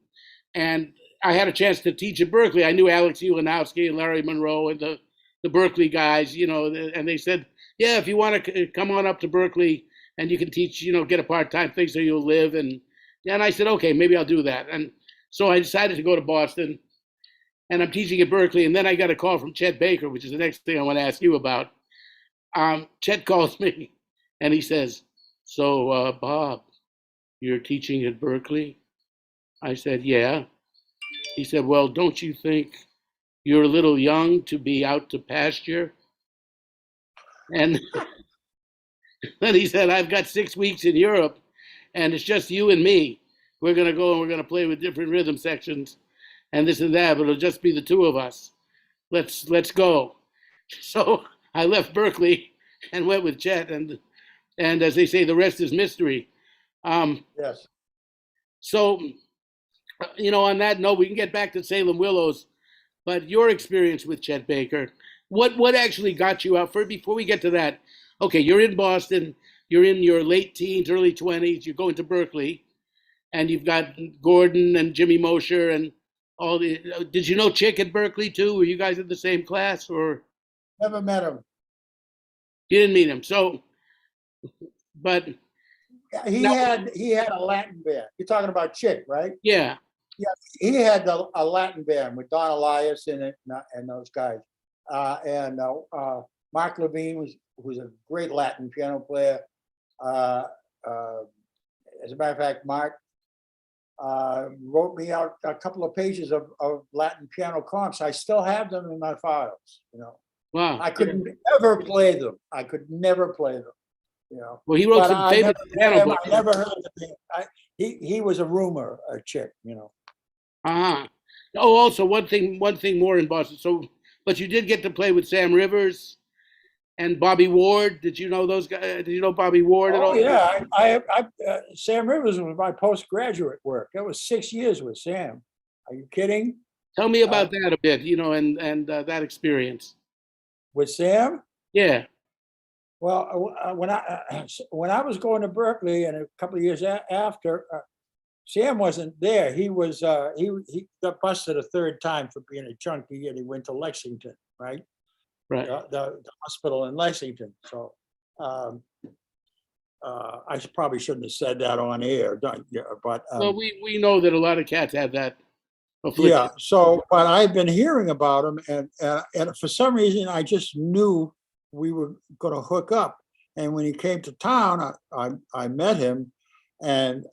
And I had a chance to teach at Berkeley. I knew Alex Ulanowski and Larry Monroe and the Berkeley guys, you know, and they said, yeah, if you want to come on up to Berkeley and you can teach, you know, get a part-time thing so you'll live. And I said, okay, maybe I'll do that. And so I decided to go to Boston, and I'm teaching at Berkeley. And then I got a call from Chet Baker, which is the next thing I want to ask you about. Chet calls me and he says, so, Bob, you're teaching at Berkeley? I said, yeah. He said, well, don't you think you're a little young to be out to pasture? And then he said, I've got 6 weeks in Europe, and it's just you and me. We're going to go and we're going to play with different rhythm sections and this and that, but it'll just be the two of us. Let's go. So I left Berkeley and went with Chet, and as they say, the rest is mystery. Um, Yes. so you know, on that note, we can get back to Salem Willows, but your experience with Chet Baker, what actually got you out for before we get to that? Okay, you're in Boston, you're in your late teens, early 20s, you're going to Berkeley, and you've got Gordon and Jimmy Mosher and all the. Did you know Chick at Berkeley too? Were you guys in the same class, or Never met him. you didn't meet him? So, but He now, had a Latin band. You're talking about Chick, right? yeah, Yeah, he had a Latin band with Don Elias in it and those guys. And Mark Levine was a great Latin piano player. As a matter of fact, Mark wrote me out a couple of pages of Latin piano comps. I still have them in my files, you know. Wow. I couldn't ever play them. I could never play them, you know. Well, he wrote But some I famous never, piano books. I never heard of him. He was a rumor, a chick, you know. Uh-huh. Oh, also one thing more in Boston. So, but you did get to play with Sam Rivers and Bobby Ward. Did you know those guys? Did you know Bobby Ward at all? Oh yeah, Sam Rivers was my postgraduate work. That was 6 years with Sam. Are you kidding? Tell me about that a bit, you know, and that experience. With Sam? Yeah. Well, when I was going to Berkeley and a couple of years after, Sam wasn't there. He got busted a third time for being a junkie, and he went to Lexington, right? Right. The hospital in Lexington. So I probably shouldn't have said that on air, but Well, we know that a lot of cats have that affliction. yeah. So, but I've been hearing about him, and for some reason, I just knew we were going to hook up. And when he came to town, I met him, and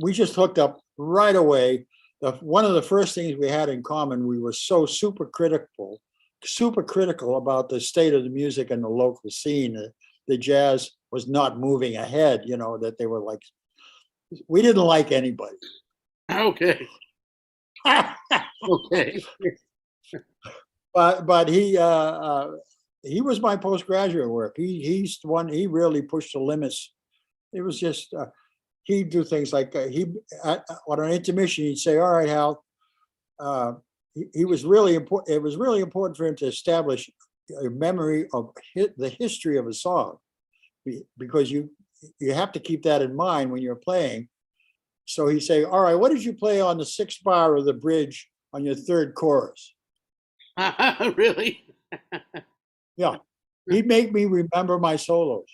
we just hooked up right away. One of the first things we had in common, we were so super critical about the state of the music in the local scene. The jazz was not moving ahead, you know, that they were like, we didn't like anybody. Okay. Okay. But he was my postgraduate work. He's the one, he really pushed the limits. It was just, he'd do things like, on an intermission, he'd say, all right, Hal, he was really important. It was really important for him to establish a memory of the history of a song, because you have to keep that in mind when you're playing. So he'd say, all right, what did you play on the 6th bar of the bridge on your 3rd chorus? Really? Yeah. He'd make me remember my solos.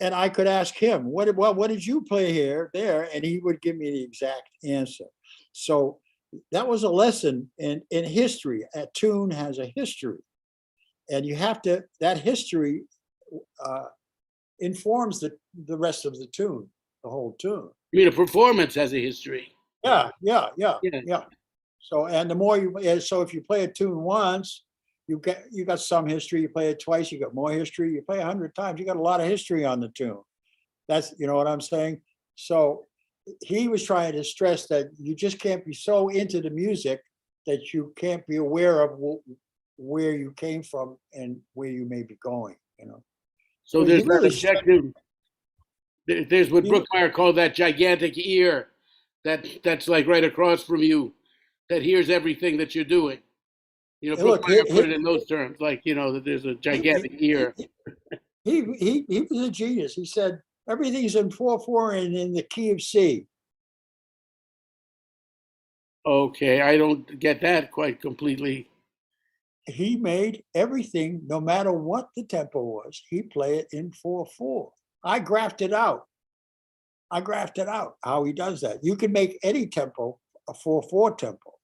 And I could ask him, what did you play there? And he would give me the exact answer. So that was a lesson in history. A tune has a history. And you have to, that history informs the rest of the tune, the whole tune. You mean a performance has a history? Yeah. So, and the more so if you play a tune once, you got some history. You play it twice, you got more history. You play 100 times, you got a lot of history on the tune. That's, you know what I'm saying? So he was trying to stress that you just can't be so into the music that you can't be aware of where you came from and where you may be going, you know. So there's that objective. There's what Brookmeyer called that gigantic ear that's like right across from you, that hears everything that you're doing. You know, Brookmeyer put it in those terms, like, you know, that there's a gigantic ear. He was a genius. He said everything's in 4/4 and in the key of C. Okay, I don't get that quite completely. He made everything, no matter what the tempo was, he played it in 4/4. I graphed it out how he does that. You can make any tempo a 4/4 tempo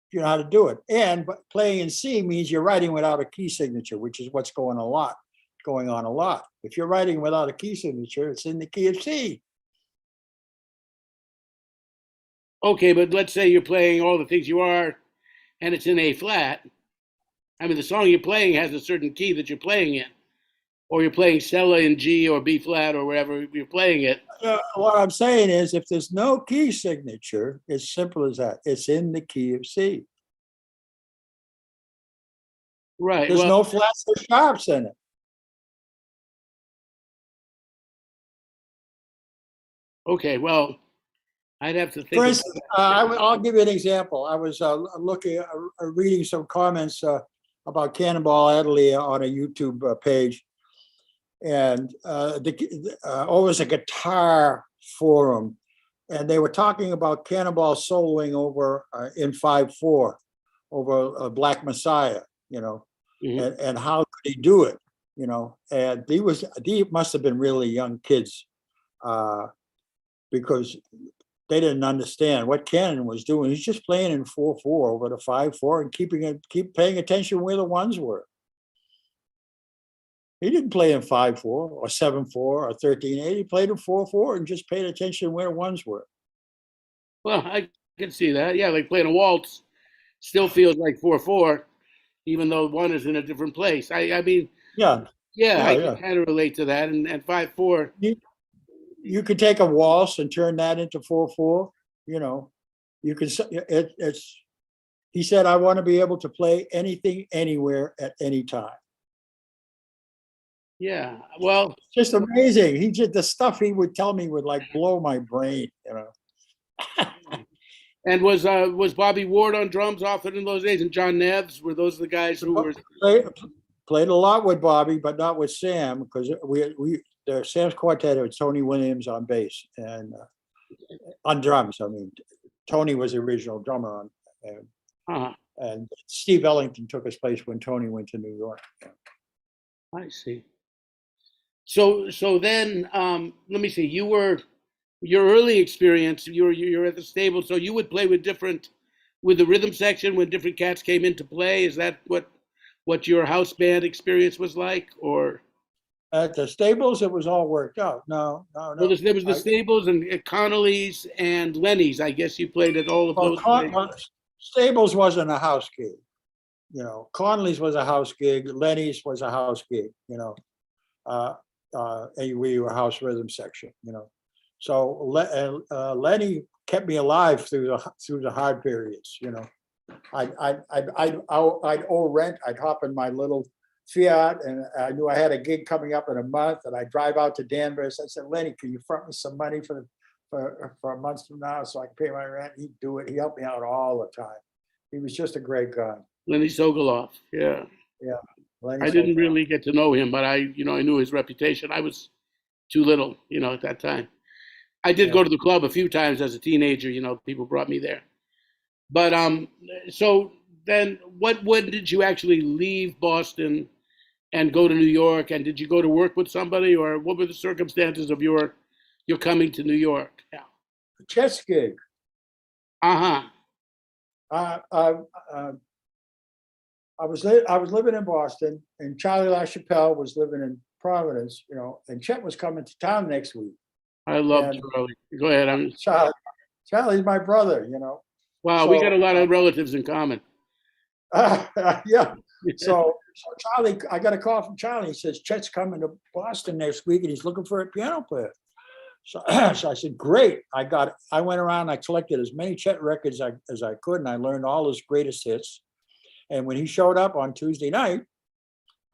if you know how to do it. But playing in C means you're writing without a key signature, which is what's going on a lot. If you're writing without a key signature, it's in the key of C. Okay, but let's say you're playing All the Things You Are, and it's in A flat. I mean, the song you're playing has a certain key that you're playing in, or you're playing Stella in G or B flat or wherever you're playing it. What I'm saying is, if there's no key signature, it's simple as that. It's in the key of C. Right. There's no flats or sharps in it. Okay, well, I'd have to think. For instance, I'll give you an example. I was reading some comments about Cannonball Adderley on a YouTube page, and was a guitar forum, and they were talking about Cannonball soloing over in 5/4 over Black Messiah, you know, and how could he do it, you know? And they must have been really young kids, because they didn't understand what Cannon was doing. He's just playing in 4/4 over the 5/4 and keep paying attention where the ones were. He didn't play in 5/4 or 7/4 or 13/8. He played in 4/4 and just paid attention where ones were. Well, I can see that. Yeah, like playing a waltz still feels like 4/4, even though one is in a different place. I mean, Yeah, yeah, yeah, I yeah. can kind of relate to that. And 5/4. You could take a waltz and turn that into 4/4. You know, you could. It's. He said, "I want to be able to play anything, anywhere, at any time." Yeah. Well, Just amazing. He just the stuff he would tell me would like blow my brain. You know. and was Bobby Ward on drums often in those days, and John Neves? Were those the guys who were? Played a lot with Bobby, but not with Sam, because the Sam's quartet had Tony Williams on bass and on drums. I mean, Tony was the original drummer on, Uh-huh. and Steve Ellington took his place when Tony went to New York. I see. So then, let me see. Your early experience. You're at the stable, so you would play with the rhythm section when different cats came into play. Is that what your house band experience was like, or? At the stables, it was all worked out. No. Well, there was the Stables and Connolly's and Lenny's. I guess you played at all of those places. Stables wasn't a house gig. You know, Connolly's was a house gig. Lenny's was a house gig. You know, and we were house rhythm section. You know, so Lenny kept me alive through the hard periods. You know, I'd owe rent. I'd hop in my little Fiat, and I knew I had a gig coming up in a month, and I'd drive out to Danvers. I said, "Lenny, can you front me some money for a month from now so I can pay my rent?" He'd do it. He helped me out all the time. He was just a great guy. Lenny Sogoloff. Yeah. Yeah. Lenny I didn't Sogoloff. really get to know him, but I knew his reputation. I was too little, at that time. I did go to the club a few times as a teenager. People brought me there. But so then, when did you actually leave Boston and go to New York? And did you go to work with somebody, or what were the circumstances of your coming to New York? Yeah. Chess gig. Uh-huh. I was living in Boston, and Charlie LaChapelle was living in Providence, and Chet was coming to town next week. I love Charlie. Go ahead. Charlie's my brother, Wow, we got a lot of relatives in common. Yeah. So Charlie, I got a call from Charlie. He says, Chet's coming to Boston next week, and he's looking for a piano player. So I said, great. I went around, I collected as many Chet records as I could, and I learned all his greatest hits. And when he showed up on Tuesday night,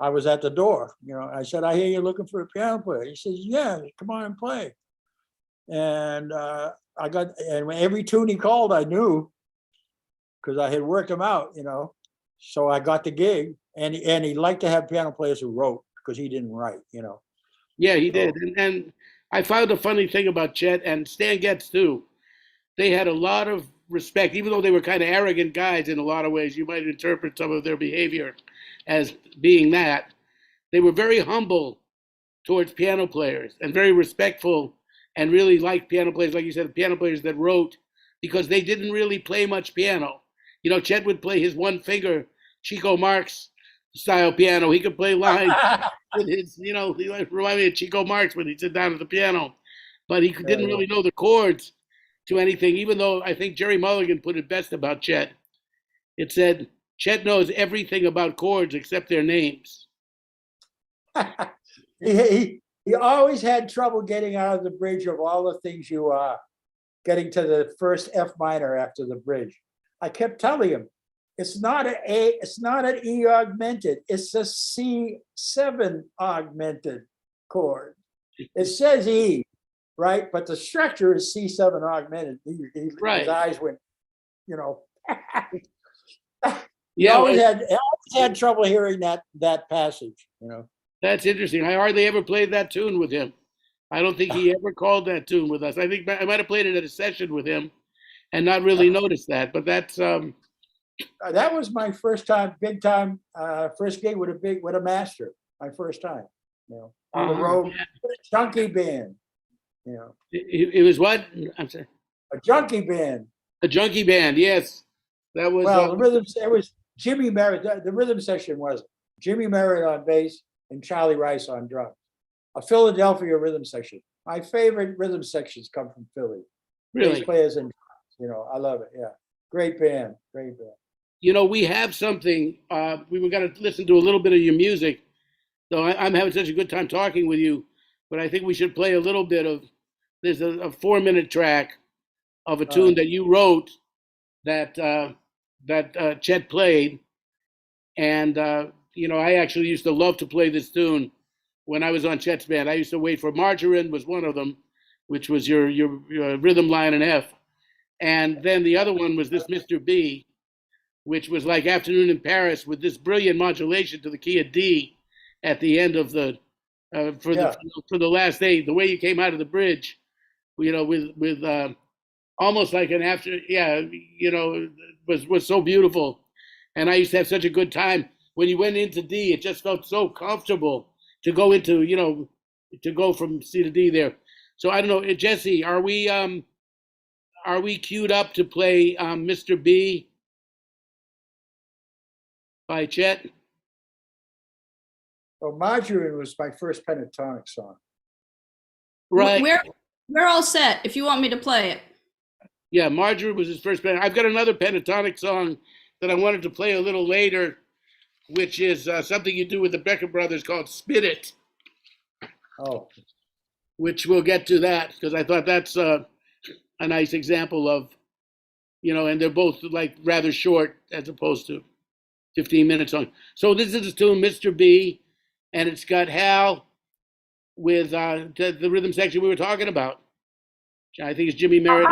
I was at the door. I said, I hear you're looking for a piano player. He says, yeah, come on and play. And and every tune he called, I knew, because I had worked him out, So I got the gig, and he liked to have piano players who wrote, because he didn't write, Yeah, he did. And I found a funny thing about Chet and Stan Getz too. They had a lot of respect, even though they were kind of arrogant guys in a lot of ways. You might interpret some of their behavior as being that. They were very humble towards piano players and very respectful, and really liked piano players, like you said, piano players that wrote, because they didn't really play much piano. Chet would play his one finger, Chico Marx style piano. He could play lines with his, he reminded me of Chico Marx when he'd sit down at the piano. But he didn't really know the chords to anything, even though I think Jerry Mulligan put it best about Chet. It said, Chet knows everything about chords except their names. He always had trouble getting out of the bridge of all the things you are, getting to the first F minor after the bridge. I kept telling him, it's not an E augmented, it's a C7 augmented chord. It says E, right? But the structure is C7 augmented. Right. His eyes went, He always had trouble hearing that passage, That's interesting. I hardly ever played that tune with him. I don't think he ever called that tune with us. I think I might have played it at a session with him and not really noticed that. But that's that was my first time, big time, first gig with a master. My first time, on the road, with a junkie band. It was what? I'm sorry. A junkie band. A junkie band, yes. That was the rhythm. It was Jimmy Merritt. The rhythm section was Jimmy Merritt on bass, and Charlie Rice on drums. A Philadelphia rhythm section. My favorite rhythm sections come from Philly. Really? Bass players and drums, I love it. Yeah, great band, great band. We have something. We were going to listen to a little bit of your music, though I'm having such a good time talking with you. But I think we should play a little bit of. There's a 4-minute track of a tune that you wrote that Chet played, and I actually used to love to play this tune when I was on Chet's band. I used to wait for Margarine was one of them, which was your rhythm line in F, and then the other one was this Mr. B, which was like Afternoon in Paris with this brilliant modulation to the key of D at the end of the for the last day. The way you came out of the bridge, with almost like an after, was so beautiful, and I used to have such a good time when you went into D. It just felt so comfortable to go into, to go from C to D there. So I don't know, Jesse, are we queued up to play Mr. B by Chet? Well, Margarine was my first pentatonic song. Right. We're all set if you want me to play it. Yeah, Margarine was his first pentatonic. I've got another pentatonic song that I wanted to play a little later, which is something you do with the Brecker Brothers called Spit It. Oh. Which we'll get to that, because I thought that's a nice example of, and they're both like rather short as opposed to 15-minute song. So this is a tune, Mr. B, and it's got Hal with the rhythm section we were talking about. I think it's Jimmy Merritt.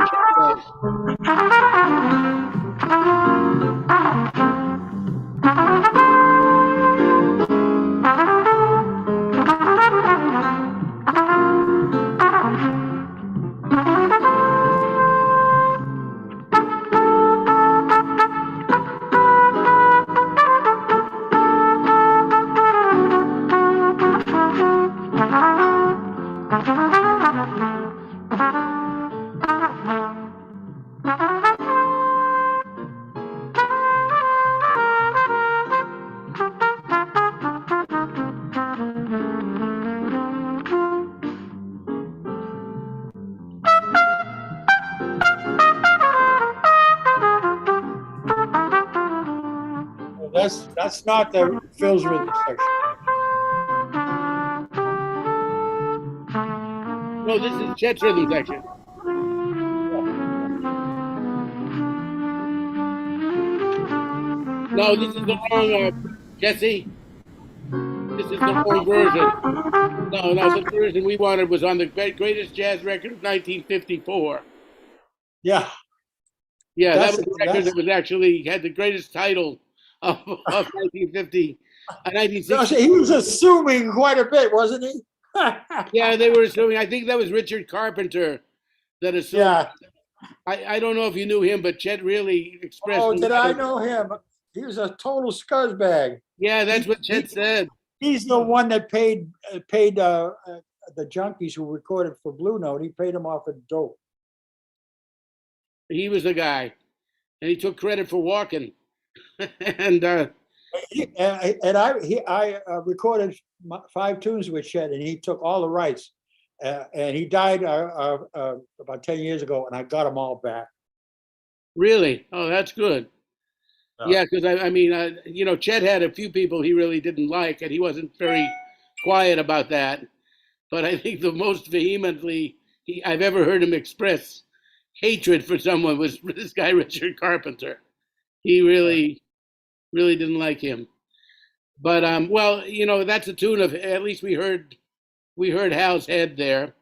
That's not the Phil's rhythm section. No, this is Chet's rhythm section. No, this is the wrong, Jesse. This is the wrong version. No, the version we wanted was on the greatest jazz record of 1954. Yeah. Yeah, that was the record that was actually had the greatest title of 1950. 1960. He was assuming quite a bit, wasn't he? Yeah, they were assuming. I think that was Richard Carpenter that assumed. Yeah. I don't know if you knew him, but Chet really expressed. Oh, did I know him? He was a total scuzzbag. Yeah, that's what Chet said. He's the one that paid the junkies who recorded for Blue Note. He paid them off of dope. He was the guy, and he took credit for walking. And I recorded 5 tunes with Chet, and he took all the rights. And he died about 10 years ago, and I got them all back. Really? Oh, that's good. Yeah, because Chet had a few people he really didn't like, and he wasn't very quiet about that. But I think the most vehemently I've ever heard him express hatred for someone was this guy, Richard Carpenter. He really didn't like him. But that's a tune of, at least we heard Hal's head there.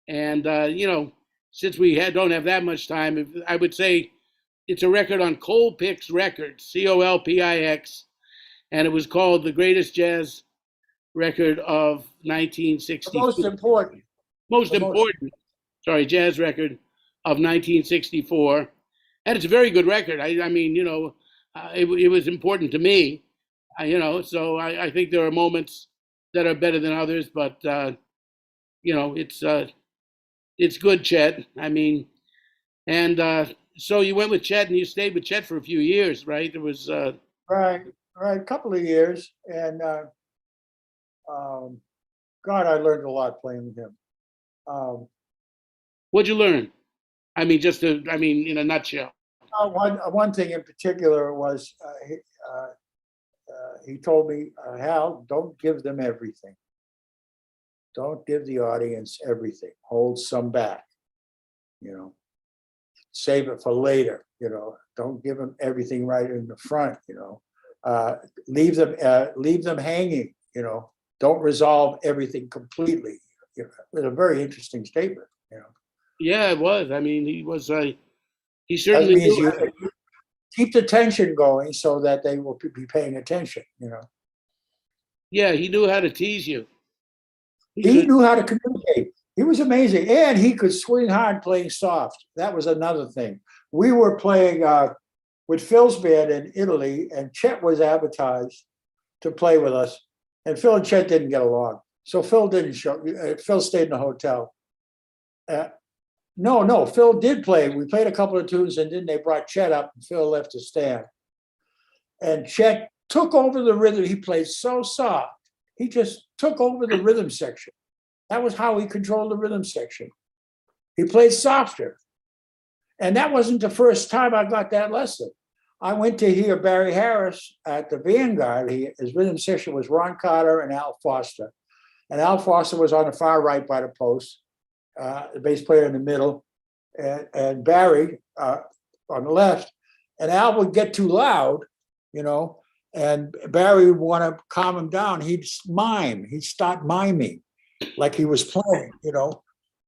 And since we don't have that much time, I would say it's a record on Colpix Records, Colpix, and it was called the greatest jazz record of 1960. Most important. Jazz record of 1964. And it's a very good record. It was important to me, so I think there are moments that are better than others, but it's good, Chet. So you went with Chet and you stayed with Chet for a few years, right? It was right, a couple of years, and God, I learned a lot playing with him. What'd you learn? I mean, in a nutshell. One thing in particular was he told me, Hal, don't give them everything. Don't give the audience everything. Hold some back. Save it for later. Don't give them everything right in the front. Leave them hanging. Don't resolve everything completely. It was a very interesting statement. Yeah, it was. I mean, he That certainly means knew. you keep the tension going so that they will be paying attention. Yeah, he knew how to tease you. He knew how to communicate. He was amazing, and he could swing hard playing soft. That was another thing. We were playing with Phil's band in Italy, and Chet was advertised to play with us. And Phil and Chet didn't get along, so Phil didn't show. Phil stayed in the hotel. No, Phil did play. We played a couple of tunes, and then they brought Chet up, and Phil left to stand. And Chet took over the rhythm. He played so soft. He just took over the rhythm section. That was how he controlled the rhythm section. He played softer. And that wasn't the first time I got that lesson. I went to hear Barry Harris at the Vanguard. His rhythm section was Ron Carter and Al Foster. And Al Foster was on the far right by the post, the bass player in the middle, and Barry on the left. And Al would get too loud, and Barry would want to calm him down. He'd mime. He'd start miming like he was playing,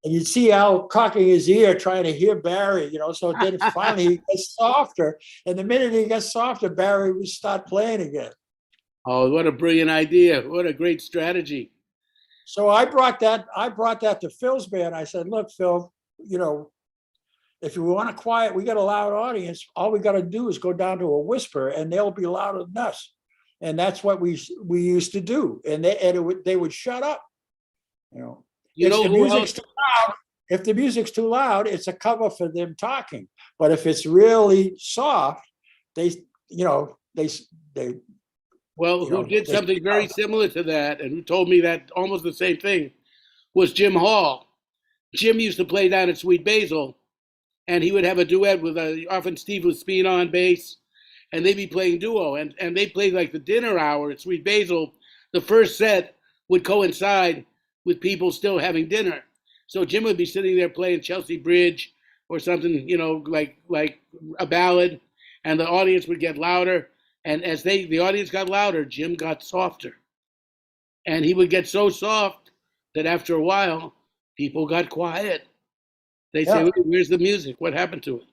and you'd see Al cocking his ear trying to hear Barry, so then finally he gets softer. And the minute he gets softer, Barry would start playing again. Oh, what a brilliant idea. What a great strategy. So I brought that to Phil's band. I said, look, Phil, if you want a quiet, we got a loud audience. All we got to do is go down to a whisper and they'll be louder than us. And that's what we used to do. And they would shut up. If the music's too loud, it's a cover for them talking. But if it's really soft, who did something very similar to that and who told me that almost the same thing was Jim Hall. Jim used to play down at Sweet Basil, and he would have a duet with often Steve Laspina on bass, and they'd be playing duo, and they played like the dinner hour at Sweet Basil. The first set would coincide with people still having dinner. So Jim would be sitting there playing Chelsea Bridge or something, like a ballad, and the audience would get louder. And as the audience got louder, Jim got softer. And he would get so soft that after a while, people got quiet. They say, where's the music? What happened to it?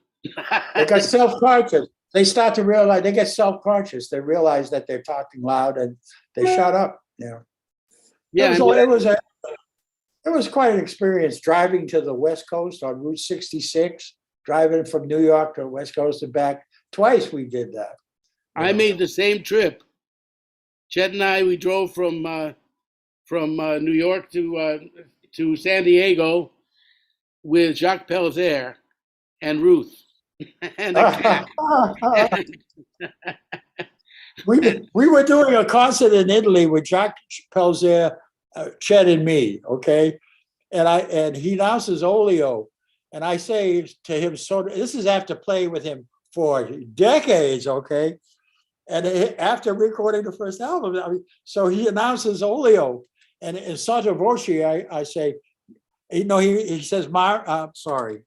They got self-conscious. They start to realize, they get self-conscious. They realize that they're talking loud and they shut up. Yeah, it was quite an experience driving to the West Coast on Route 66, driving from New York to the West Coast and back. Twice we did that. I made the same trip. Chet and I, we drove from New York to San Diego with Jacques Pelzer and Ruth. And we were doing a concert in Italy with Jacques Pelzer, Chet and me, okay? And he announces Olio. And I say to him, so this is after playing with him for decades, okay? And after recording the first album, so he announces Olio. And in sotto voce, I say, he says, Marjorie.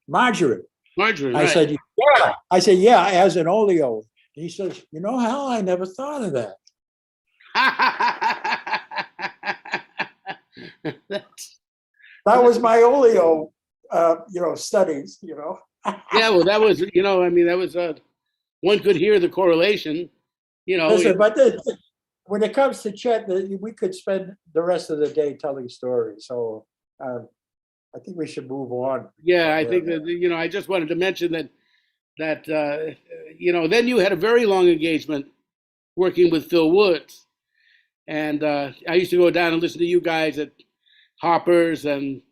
Marjorie, I right. said, yeah. I said, yeah, as an Olio. He says, Hal, I never thought of that. That was my Olio, studies, Yeah, well, that was, that was, one could hear the correlation, Listen, but when it comes to Chet, we could spend the rest of the day telling stories. So I think we should move on. Yeah, I think that, I just wanted to mention that then you had a very long engagement working with Phil Woods. And I used to go down and listen to you guys at Hoppers and,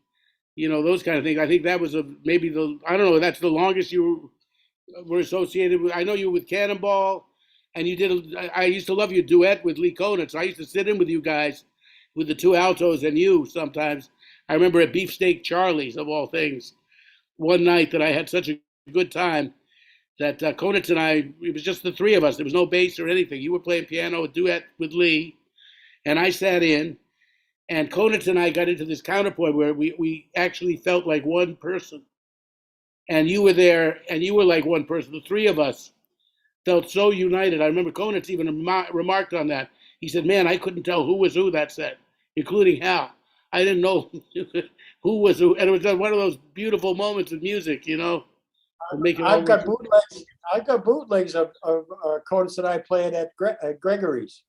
those kind of things. I think that was that's the longest you were associated with. I know you were with Cannonball and you did. I used to love your duet with Lee Konitz. I used to sit in with you guys, with the two altos and you sometimes. I remember at Beefsteak Charlie's of all things, one night that I had such a good time that Konitz and I, it was just the three of us. There was no bass or anything. You were playing piano, a duet with Lee, and I sat in, and Konitz and I got into this counterpoint where we actually felt like one person. And you were there, and you were like one person. The three of us felt so united. I remember Konitz even remarked on that. He said, man, I couldn't tell who was who that set, including Hal. I didn't know who was who. And it was one of those beautiful moments of music, you know. I've got bootlegs. I've got bootlegs of Konitz and I playing at Gregory's.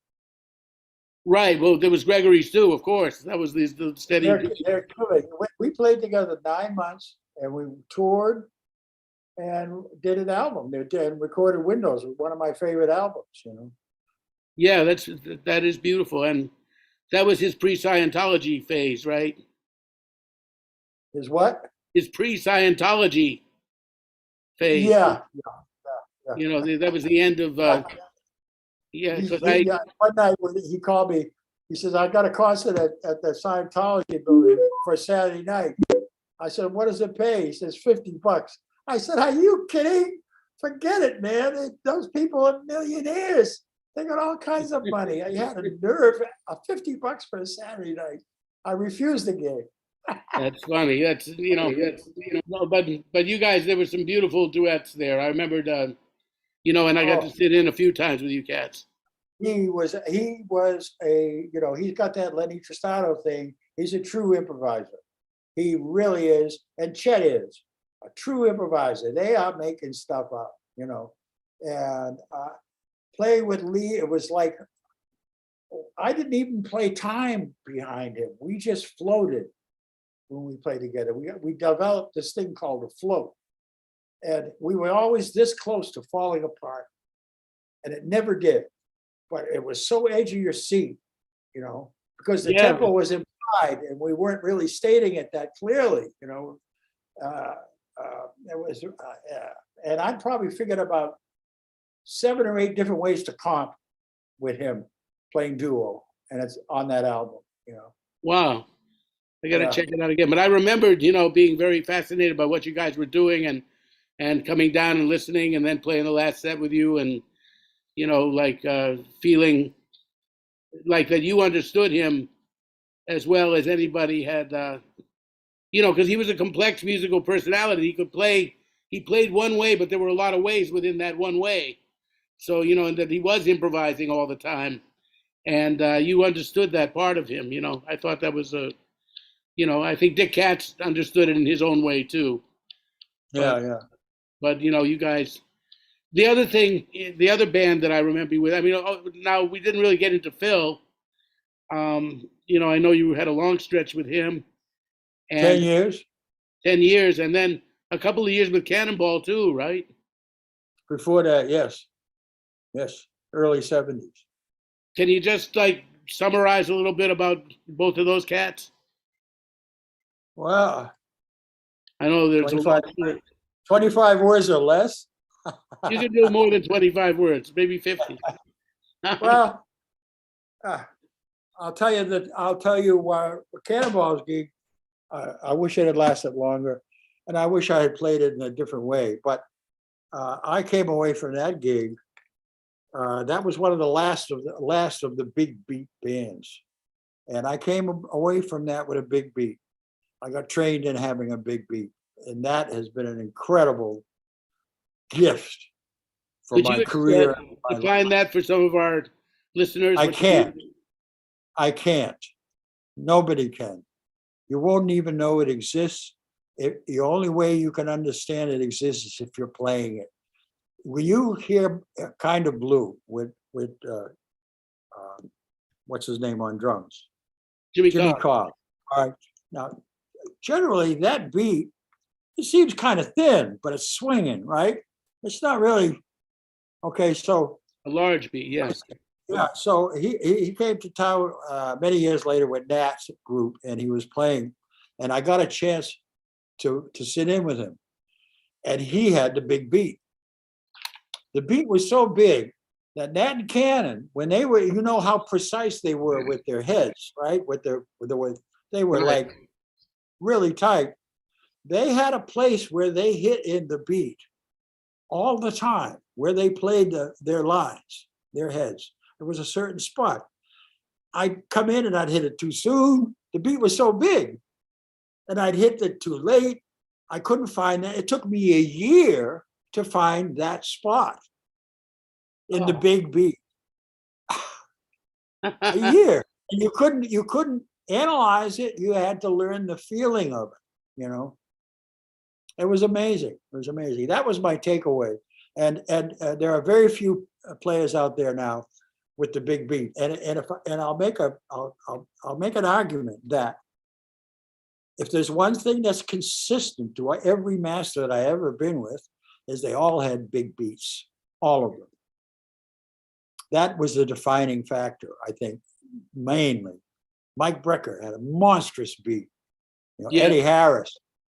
Right. Well, there was Gregory's too, of course. That was the steady. They're good. We played together 9 months, and we toured and did an album. And recorded Windows, one of my favorite albums. You know. Yeah, that is beautiful, and that was his pre-Scientology phase, right? Is what? His pre-Scientology phase. Yeah. You know, that was the end of. Yeah, because one night when he called me, he says, "I got a concert at the Scientology building for Saturday night." I said, "What does it pay?" He says, $50. I said, "Are you kidding? Forget it, man. Those people are millionaires. They got all kinds of money." I had a nerve. $50 for a Saturday night. I refused the game. That's funny. That's no, but you guys, there were some beautiful duets there. I remembered, and I got to sit in a few times with you cats. He was a he's got that Lenny Tristano thing. He's a true improviser. He really is, and Chet is a true improviser. They are making stuff up, and playing with Lee, it was like I didn't even play time behind him. We just floated when we played together. We developed this thing called a float. And we were always this close to falling apart. And it never did. But it was so edge of your seat, because the tempo was implied and we weren't really stating it that clearly, it was, and I probably figured about 7 or 8 different ways to comp with him playing duo. And it's on that album, Wow. I got to check it out again. But I remembered, being very fascinated by what you guys were doing and coming down and listening and then playing the last set with you and, feeling like that you understood him as well as anybody had, because he was a complex musical personality. He played one way, but there were a lot of ways within that one way. So, and that he was improvising all the time. And you understood that part of him, I thought that was I think Dick Katz understood it in his own way too. But you guys, the other band that I remember you with, now we didn't really get into Phil. I know you had a long stretch with him. And 10 years. 10 years, and then a couple of years with Cannonball too, right? Before that, yes. Early 70s. Can you just summarize a little bit about both of those cats? Well, I know there's 25 words or less. You can do more than 25 words, maybe 50. Well, I'll tell you Cannonball's gig, I wish it had lasted longer, and I wish I had played it in a different way. But I came away from that gig. That was one of the last of the big beat bands, and I came away from that with a big beat. I got trained in having a big beat, and that has been an incredible gift for my career. Define that for some of our listeners. I can't. Nobody can. You won't even know it exists. The only way you can understand it exists is if you're playing it. When you hear Kind of Blue with what's his name on drums? Jimmy Cobb. All right. Now, generally that beat, it seems kind of thin, but it's swinging, right? It's not really, okay, so. A large beat, yes. Yeah, so he came to town many years later with Nat's group, and he was playing, and I got a chance to sit in with him, and he had the big beat. The beat was so big that Nat and Cannon, when they were, you know how precise they were with their heads, right? They were Right. like really tight. They had a place where they hit in the beat all the time, where they played their lines, their heads. There was a certain spot. I'd come in and I'd hit it too soon. The beat was so big, and I'd hit it too late. I couldn't find that. It took me a year to find that spot in the big beat. A year. And you couldn't analyze it. You had to learn the feeling of it, you know. It was amazing. It was amazing. That was my takeaway. And there are very few players out there now with the big beat. And I'll make an argument that if there's one thing that's consistent to every master that I ever been with, is they all had big beats, all of them. That was the defining factor, I think, mainly. Mike Brecker had a monstrous beat. You know, Yeah.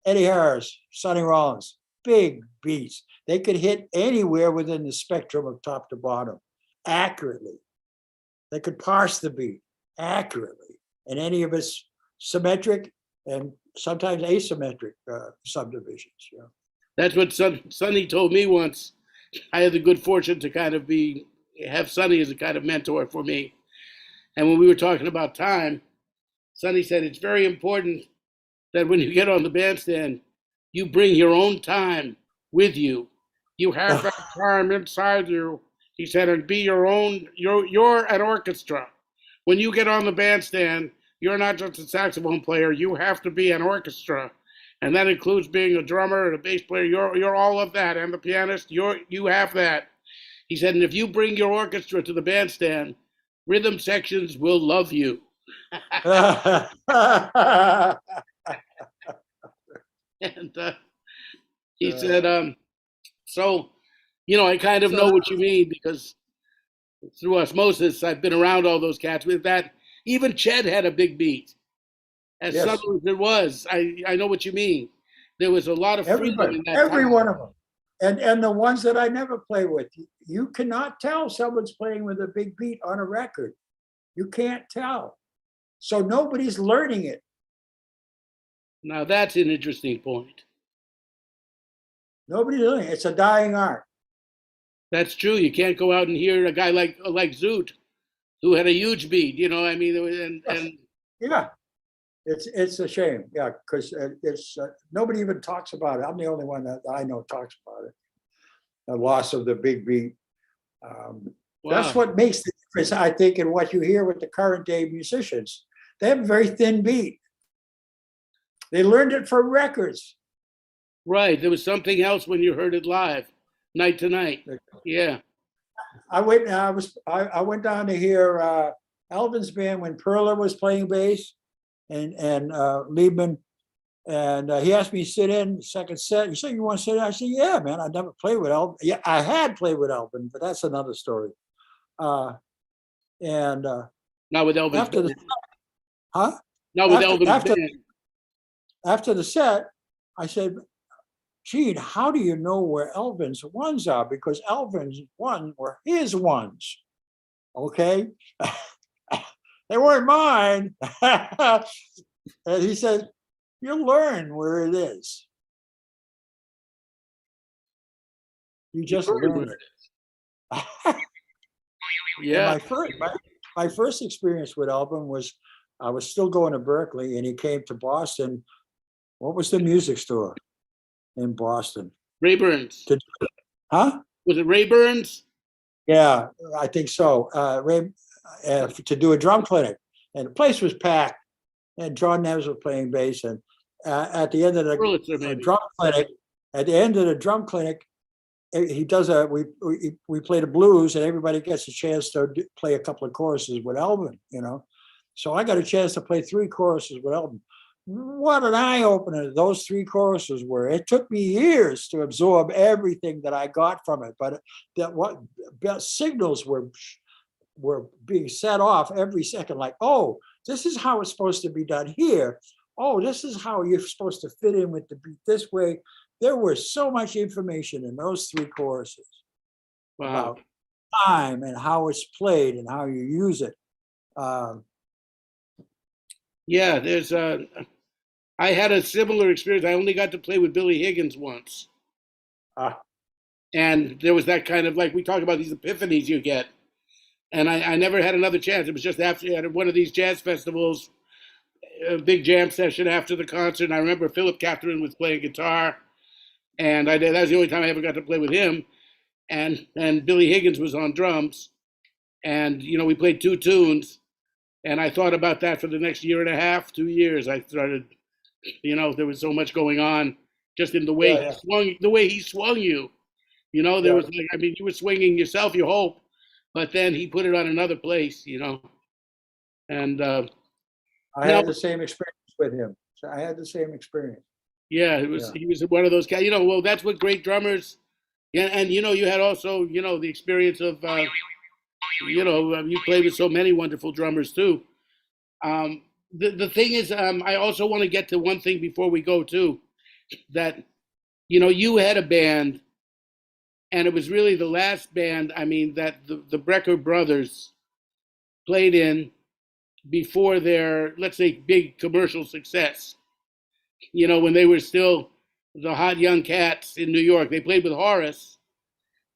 Eddie Harris, Sonny Rollins, big beats. They could hit anywhere within the spectrum of top to bottom accurately. They could parse the beat accurately, and any of its symmetric and sometimes asymmetric subdivisions. You know? That's what Sonny told me once. I had the good fortune to kind of have Sonny as a kind of mentor for me. And when we were talking about time, Sonny said it's very important that when you get on the bandstand, you bring your own time with you. You have that time inside you. He said, and be your own, you're an orchestra. When you get on the bandstand, you're not just a saxophone player, you have to be an orchestra. And that includes being a drummer and a bass player. You're all of that. And the pianist, you have that. He said, and if you bring your orchestra to the bandstand, rhythm sections will love you. And he said, so, you know, I kind of know what you mean, because through osmosis, I've been around all those cats with that. Even Chet had a big beat. As Yes. subtle as it was, I know what you mean. There was a lot of freedom in that every time. one of them. And the ones that I never play with, you cannot tell someone's playing with a big beat on a record. You can't tell. So nobody's learning it. Now that's an interesting point. Nobody's learning it. It's a dying art. That's true. You can't go out and hear a guy like Zoot, who had a huge beat. You know, I mean, and Yeah, it's a shame. Yeah, because it's nobody even talks about it. I'm the only one that I know talks about it. The loss of the big beat. That's what makes the difference, I think, in what you hear with the current day musicians. They have a very thin beat. They learned it from records. Right. There was something else when you heard it live, night to night. Yeah. I went down to hear Elvin's band when Perler was playing bass, and Liebman, and he asked me to sit in second set. He said, "You want to sit in?" I said, "Yeah, man. I never played with Elvin. Yeah, I had played with Elvin, but that's another story." Not with Elvin's after band. Not with Elvin's band. After the set, I said, "Gene, how do you know where Elvin's ones are? Because Elvin's ones were his ones, okay? They weren't mine." And he said, "You learn where it is. You just learn it." Yeah. My first experience with Elvin was, I was still going to Berkeley, and he came to Boston. What was the music store in Boston? Ray Burns. Huh? Was it Ray Burns? Yeah, I think so. Ray, to do a drum clinic, and the place was packed. And John Neves was playing bass, and at the end of the drum clinic, he does we played a blues, and everybody gets a chance to play a couple of choruses with Elvin, you know. So I got a chance to play 3 choruses with Elvin. What an eye opener those 3 choruses were. It took me years to absorb everything that I got from it, but signals were being set off every second, like, oh, this is how it's supposed to be done here. Oh, this is how you're supposed to fit in with the beat this way. There was so much information in those 3 choruses. Wow. time and how it's played and how you use it. Yeah, I had a similar experience. I only got to play with Billy Higgins once. Ah. And there was that kind of, like we talk about these epiphanies you get. And I never had another chance. It was just after at one of these jazz festivals, a big jam session after the concert. And I remember Philip Catherine was playing guitar. And that was the only time I ever got to play with him. And Billy Higgins was on drums. And, we played 2 tunes. And I thought about that for the next year and a half, 2 years. I started, there was so much going on just in the way he swung, he swung you. There was you were swinging yourself, you hope, but then he put it on another place, And I had the same experience with him. So I had the same experience. Yeah, he was one of those guys. Well, that's what great drummers. Yeah, and you had also, the experience of, you played with so many wonderful drummers too. The thing is, I also want to get to one thing before we go too, that, you had a band, and it was really the last band, that the Brecker Brothers played in before their, let's say, big commercial success. When they were still the hot young cats in New York. They played with Horace.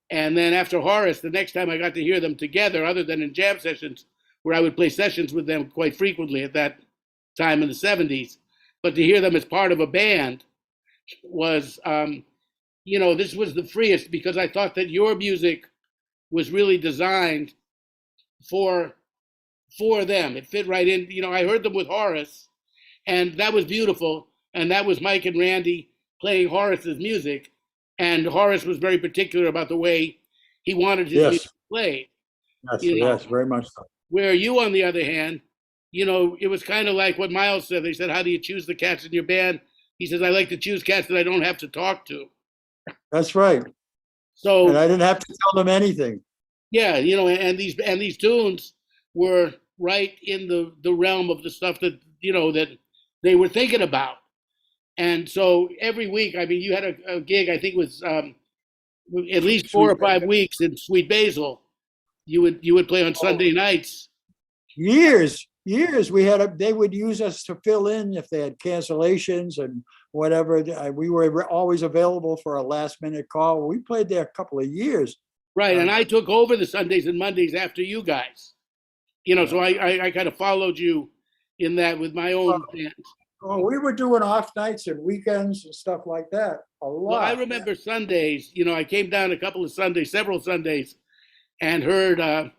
And then after Horace, the next time I got to hear them together, other than in jam sessions, where I would play sessions with them quite frequently at that time in the 70s, but to hear them as part of a band was, this was the freest, because I thought that your music was really designed for them. It fit right in. I heard them with Horace, and that was beautiful. And that was Mike and Randy playing Horace's music. And Horace was very particular about the way he wanted his music played. Yes, very much so. Where you, on the other hand, it was kind of like what Miles said. They said, how do you choose the cats in your band? He says, I like to choose cats that I don't have to talk to. That's right. So, and I didn't have to tell them anything. Yeah, and these tunes were right in the realm of the stuff that, that they were thinking about. And so every week, you had a gig, I think it was at least 4 or 5 weeks in Sweet Basil. You would play on Sunday nights. Years. They would use us to fill in if they had cancellations and whatever. We were always available for a last minute call. We played there a couple of years. Right, and I took over the Sundays and Mondays after you guys. So I kind of followed you in that with my own band. Oh, we were doing off nights and weekends and stuff like that a lot. Well, I remember Sundays. I came down several Sundays, and heard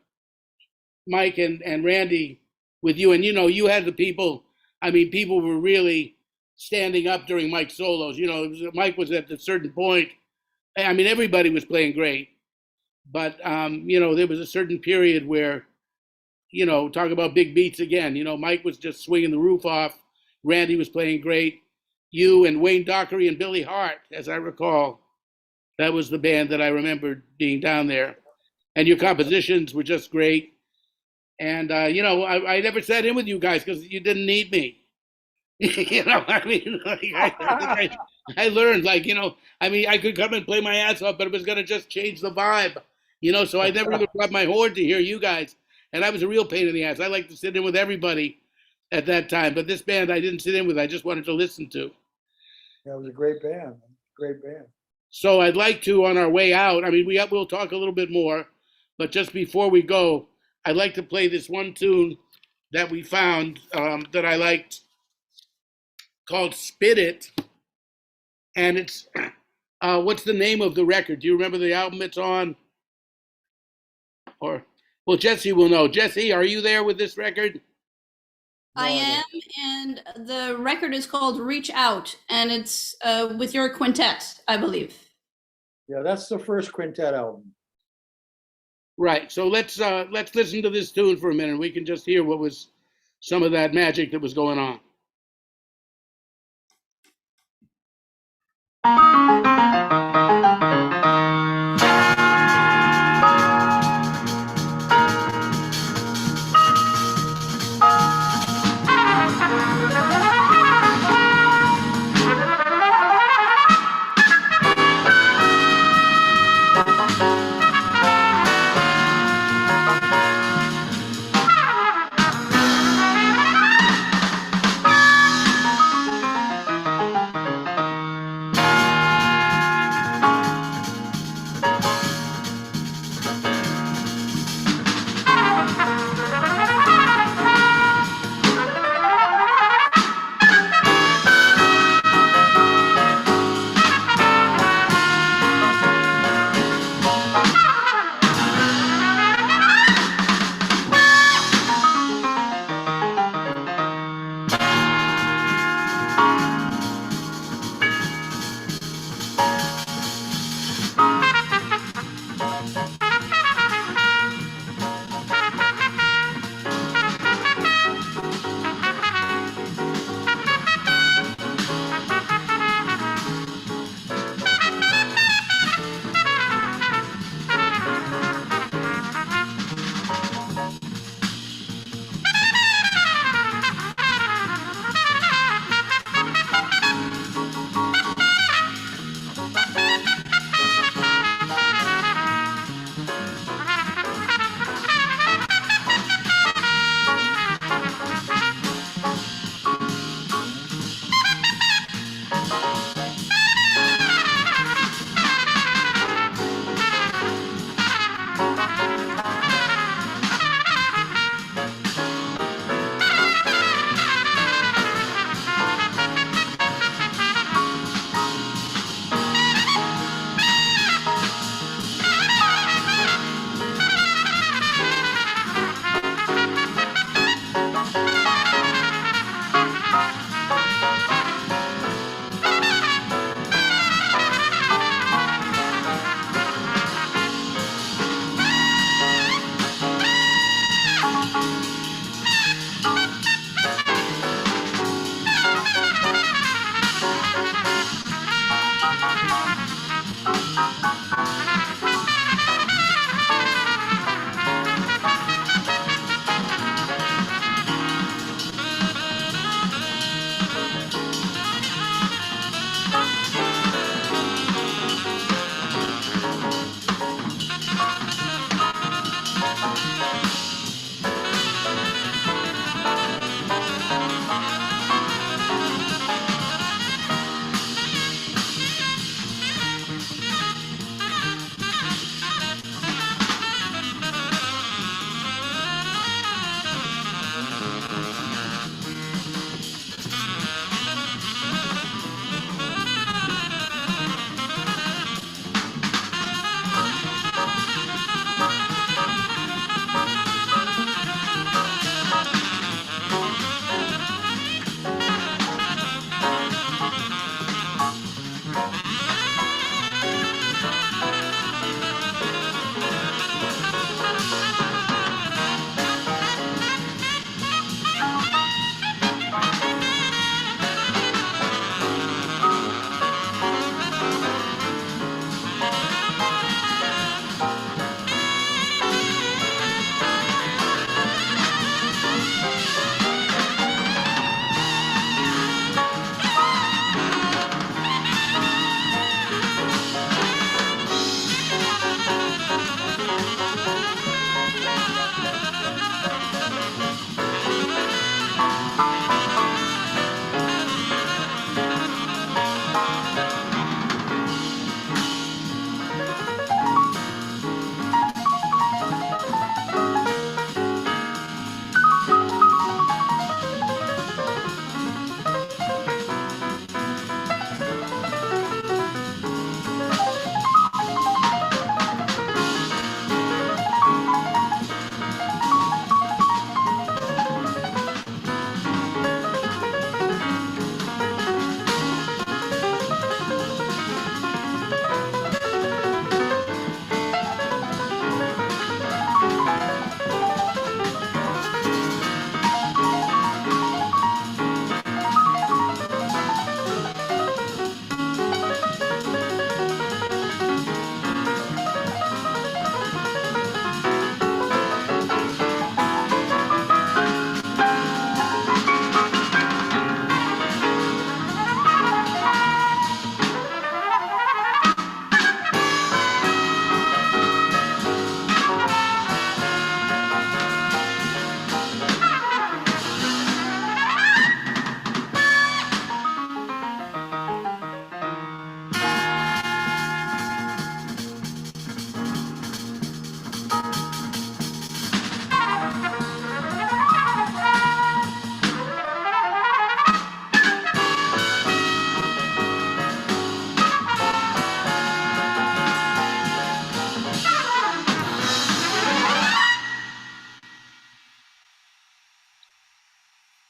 Mike and Randy with you. And, you had the people. People were really standing up during Mike's solos. Mike was at a certain point. Everybody was playing great. But, there was a certain period where, talk about big beats again. Mike was just swinging the roof off. Randy was playing great. You and Wayne Dockery and Billy Hart, as I recall, that was the band that I remembered being down there. And your compositions were just great. And, I never sat in with you guys because you didn't need me. I learned, I could come and play my ass off, but it was going to just change the vibe. So I never even grabbed my horn to hear you guys. And I was a real pain in the ass. I like to sit in with everybody at that time, but this band I didn't sit in with. I just wanted to listen to. Yeah, it was a great band. So I'd like to, on our way out, we'll talk a little bit more, but just before we go, I'd like to play this one tune that we found that I liked, called Spit It. And it's, what's the name of the record? Do you remember the album it's on? Well, Jesse will know. Jesse, are you there with this record? I am, and the record is called Reach Out, and it's with your quintet, I believe. Yeah, that's the first quintet album. Right. So let's listen to this tune for a minute. We can just hear what was some of that magic that was going on.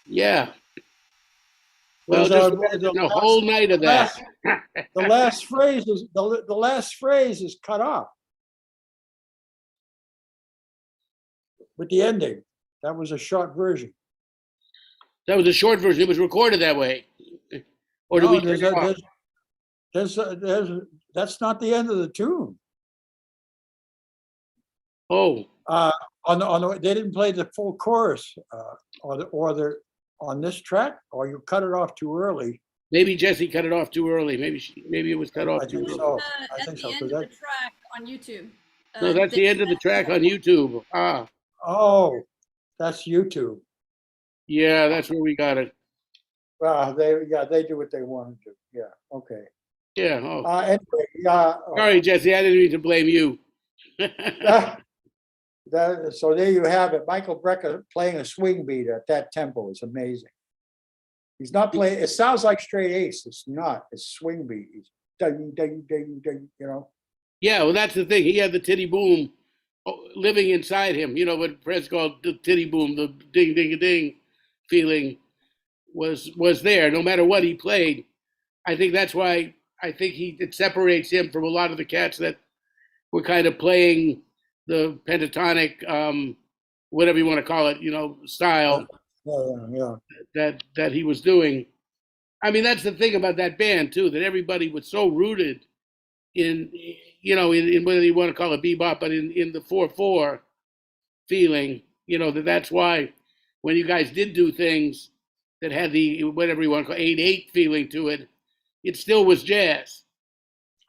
Yeah. Well, There's just imagine a whole night of that. The last phrase is the last phrase is cut off with the ending. That was a short version. That was a short version. It was recorded that way. Or did No, we take it off? that's not the end of the tune. Oh, They didn't play the full chorus on this track, or you cut it off too early. maybe Jesse cut it off too early. Maybe it was cut off I too think early. so. I At think the so. end 'Cause of the that, track on YouTube. No, that's the end of the track on YouTube. Ah, oh, that's YouTube. yeah, that's where we got it. They do what they want to do. Yeah. Okay. Yeah. Oh, Anyway, yeah. sorry, Jesse. I didn't mean to blame you. So there you have it. Michael Brecker playing a swing beat at that tempo is amazing. He's not playing. It sounds like straight eighths. It's not. It's swing beat. He's ding, ding, ding, ding. You know. Yeah, well, that's the thing. He had the titty boom living inside him. You know what Fred's called the titty boom, the ding, ding, ding feeling was there. No matter what he played, I think that's why I think it separates him from a lot of the cats that were kind of playing the pentatonic whatever you want to call it, style Yeah. that he was doing. I mean, that's the thing about that band too, that everybody was so rooted in, in whether you want to call it bebop, but in the 4/4 feeling, that's why when you guys did do things that had the whatever you want to call 8/8 feeling to it, it still was jazz.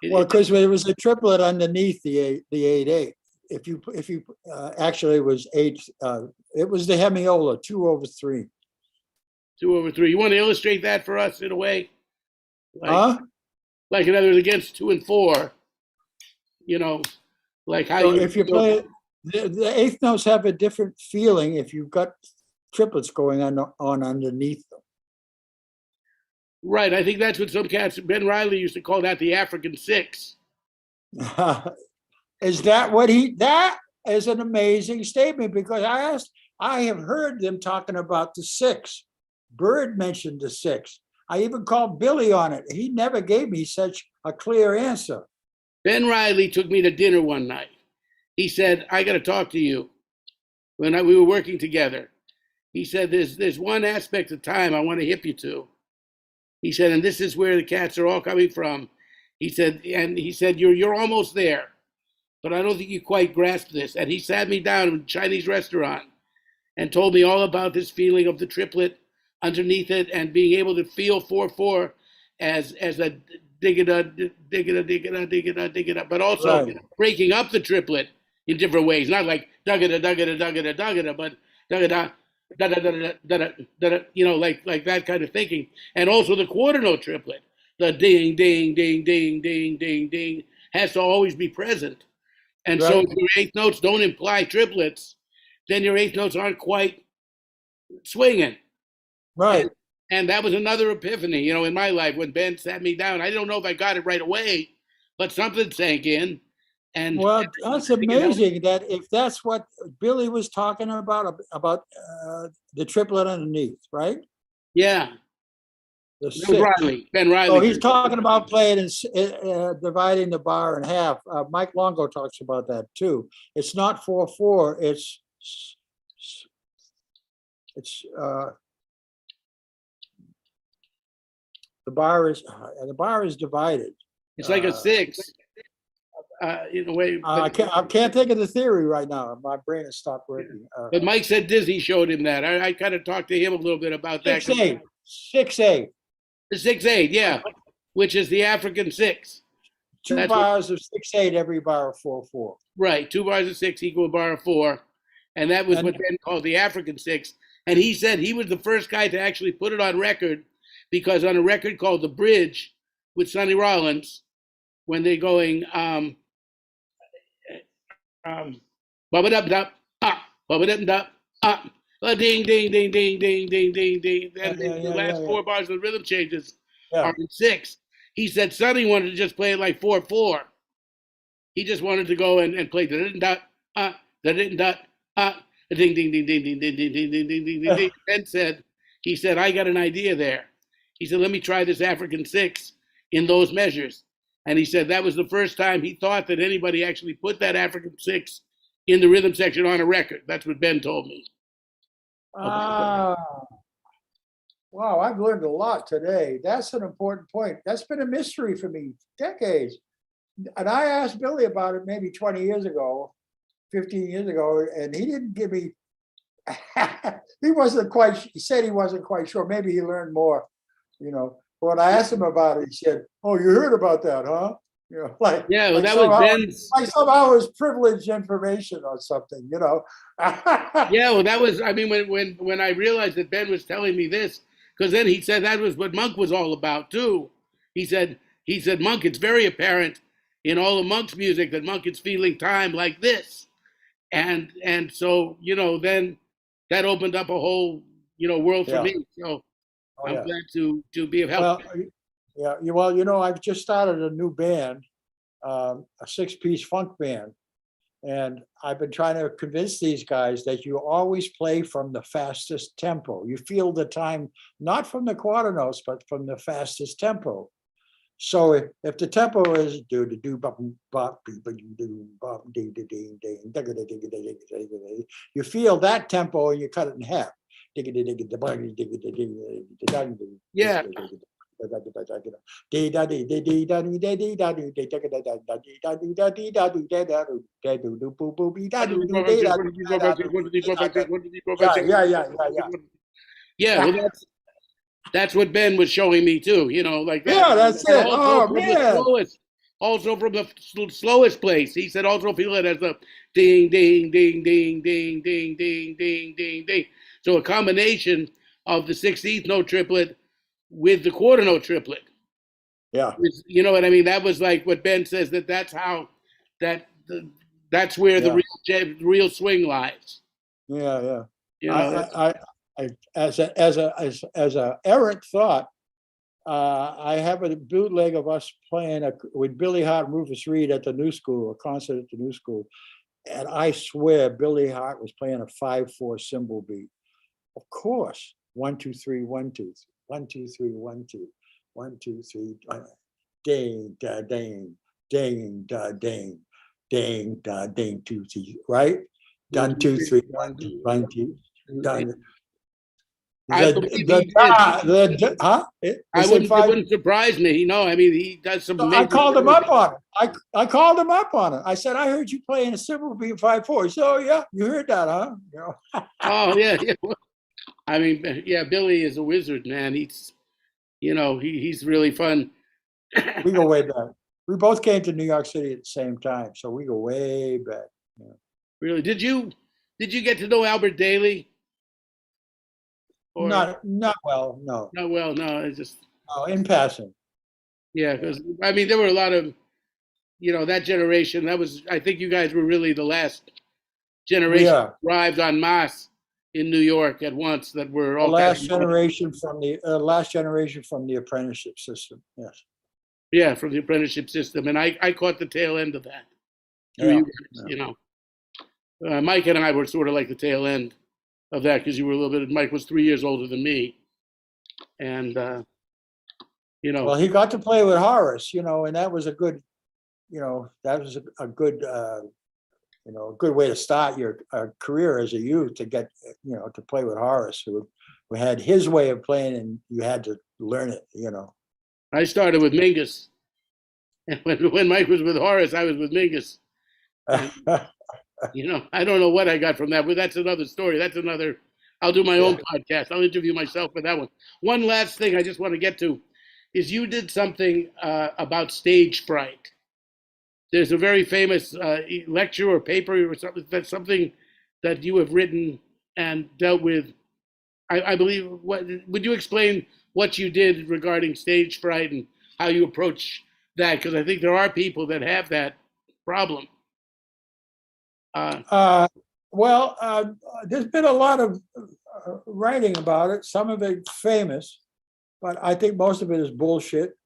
Well, because there was a triplet underneath the 8/8. If you actually it was 8. It was the hemiola 2/3. 2/3. You want to illustrate that for us in a way? Like in other words, against 2 and 4, like how so if you play it, the eighth notes have a different feeling if you've got triplets going on underneath them. Right. I think that's what some cats, Ben Riley used to call that the African 6. Is that what that is an amazing statement, because I have heard them talking about the 6. Bird mentioned the 6. I even called Billy on it. He never gave me such a clear answer. Ben Riley took me to dinner one night. He said, I got to talk to you. We were working together. He said, there's one aspect of time I want to hip you to. He said, and this is where the cats are all coming from. He said, you're almost there, but I don't think you quite grasp this. And he sat me down in a Chinese restaurant and told me all about this feeling of the triplet underneath it and being able to feel 4/4 as a dig-a-da, but also breaking up the triplet in different ways. Not like dug-a-da, dug-a-da, dug-a-da, dug-a-da, but dug-a-da, da-da-da-da-da-da, like that kind of thinking. And also the quarter note triplet, the ding, ding, ding, ding, ding, ding, ding, has to always be present. And so if your eighth notes don't imply triplets, then your eighth notes aren't quite swinging. Right. And that was another epiphany, in my life when Ben sat me down. I don't know if I got it right away, but something sank in. And well, that's amazing that if that's what Billy was talking about the triplet underneath, right? Yeah. Ben Riley. Oh, he's talking about playing and dividing the bar in half. Mike Longo talks about that too. It's not 4/4. The bar is divided. It's like a 6, in a way. I can't think of the theory right now. My brain has stopped working. But Mike said Dizzy showed him that. I kind of talked to him a little bit about that. 6/8. 6/8. The 6/8, yeah, which is the African 6. 2 bars of 6/8, every bar of 4/4. Right, 2 bars of 6 equal a bar of 4, and that was what Ben called the African 6. And he said he was the first guy to actually put it on record, because on a record called The Bridge with Sonny Rollins, when they're going ding, ding, ding, ding, ding, ding, ding, ding. And the last 4 bars of the rhythm changes are in 6. He said Sonny wanted to just play it like 4/4. He just wanted to go and play ding, ding, ding, ding, ding, ding, ding, ding, ding. Ben he said, I got an idea there. He said, let me try this African 6 in those measures. And he said that was the first time he thought that anybody actually put that African 6 in the rhythm section on a record. That's what Ben told me. Wow, I've learned a lot today. That's an important point. That's been a mystery for me decades. And I asked Billy about it maybe 20 years ago, 15 years ago, and he didn't give me, he said he wasn't quite sure. Maybe he learned more, But when I asked him about it, he said, oh, you heard about that, huh? That was Ben's. Like somehow it was privileged information or something, That was, when I realized that Ben was telling me this, because then he said that was what Monk was all about too. He said, Monk, it's very apparent in all of Monk's music that Monk is feeling time like this. And so, then that opened up a whole, world for me. So I'm glad to be of help. I've just started a new band, a 6-piece funk band. And I've been trying to convince these guys that you always play from the fastest tempo. You feel the time, not from the quarter notes, but from the fastest tempo. So if the tempo is do do do bop bop do do bop ding ding ding ding, you feel that tempo and you cut it in half. Yeah. Yeah, well, that's what Ben was showing me too. You know, like that. Yeah, that's And it. Oh also from the man. also from the slowest place. He said also feel it as a ding, ding, ding, ding, ding, ding, ding, ding, ding, ding. So a combination of the 16th note triplet with the quarter note triplet. Yeah. You know what I mean? That was like what Ben says that's how that's where the real swing lies. Yeah, yeah. You know, I as a errant thought, I have a bootleg of us playing with Billy Hart and Rufus Reid at the New School, a concert at the New School, and I swear Billy Hart was playing a 5/4 cymbal beat. Of course, 1 2 3 1 2 1 2 3 1 2 1 2 3 ding da ding ding da ding ding da ding 2 3, right? Done 2 3 1 2 1 2 done. I believe he did. It wouldn't surprise me. You know, I mean, he does some. So I called him up on it. I called him up on it. I said, I heard you playing a cymbal beat 5/4. He said, oh yeah, you heard that, huh? You know? Oh yeah, yeah. I mean, yeah, Billy is a wizard, man. He's, you know, he's really fun. We go way back. We both came to New York City at the same time, so we go way back. Yeah. Really? Did you get to know Albert Daly? Or, not well, no. Not well, no. It's just in passing. Yeah, because I mean, there were a lot of, you know, that generation. That was, I think, you guys were really the last generation that arrived en masse in New York at once. That were all the last generation from the apprenticeship system. Yes. Yeah, from the apprenticeship system, and I caught the tail end of that. You know, Mike and I were sort of like the tail end of that because you were a little bit. Mike was 3 years older than me, and you know. Well, he got to play with Horace, you know, and that was a good, you know, a good, you know, a good way to start your career as a youth, to get, you know, to play with Horace, who had his way of playing, and you had to learn it, you know. I started with Mingus, and when Mike was with Horace, I was with Mingus. And, you know, I don't know what I got from that, but that's another story. That's another. I'll do my own podcast. I'll interview myself for that one. One last thing I just want to get to is you did something about stage fright. There's a very famous lecture or paper or something that you have written and dealt with. I believe. Would you explain what you did regarding stage fright and how you approach that? Because I think there are people that have that problem. There's been a lot of writing about it. Some of it famous, but I think most of it is bullshit.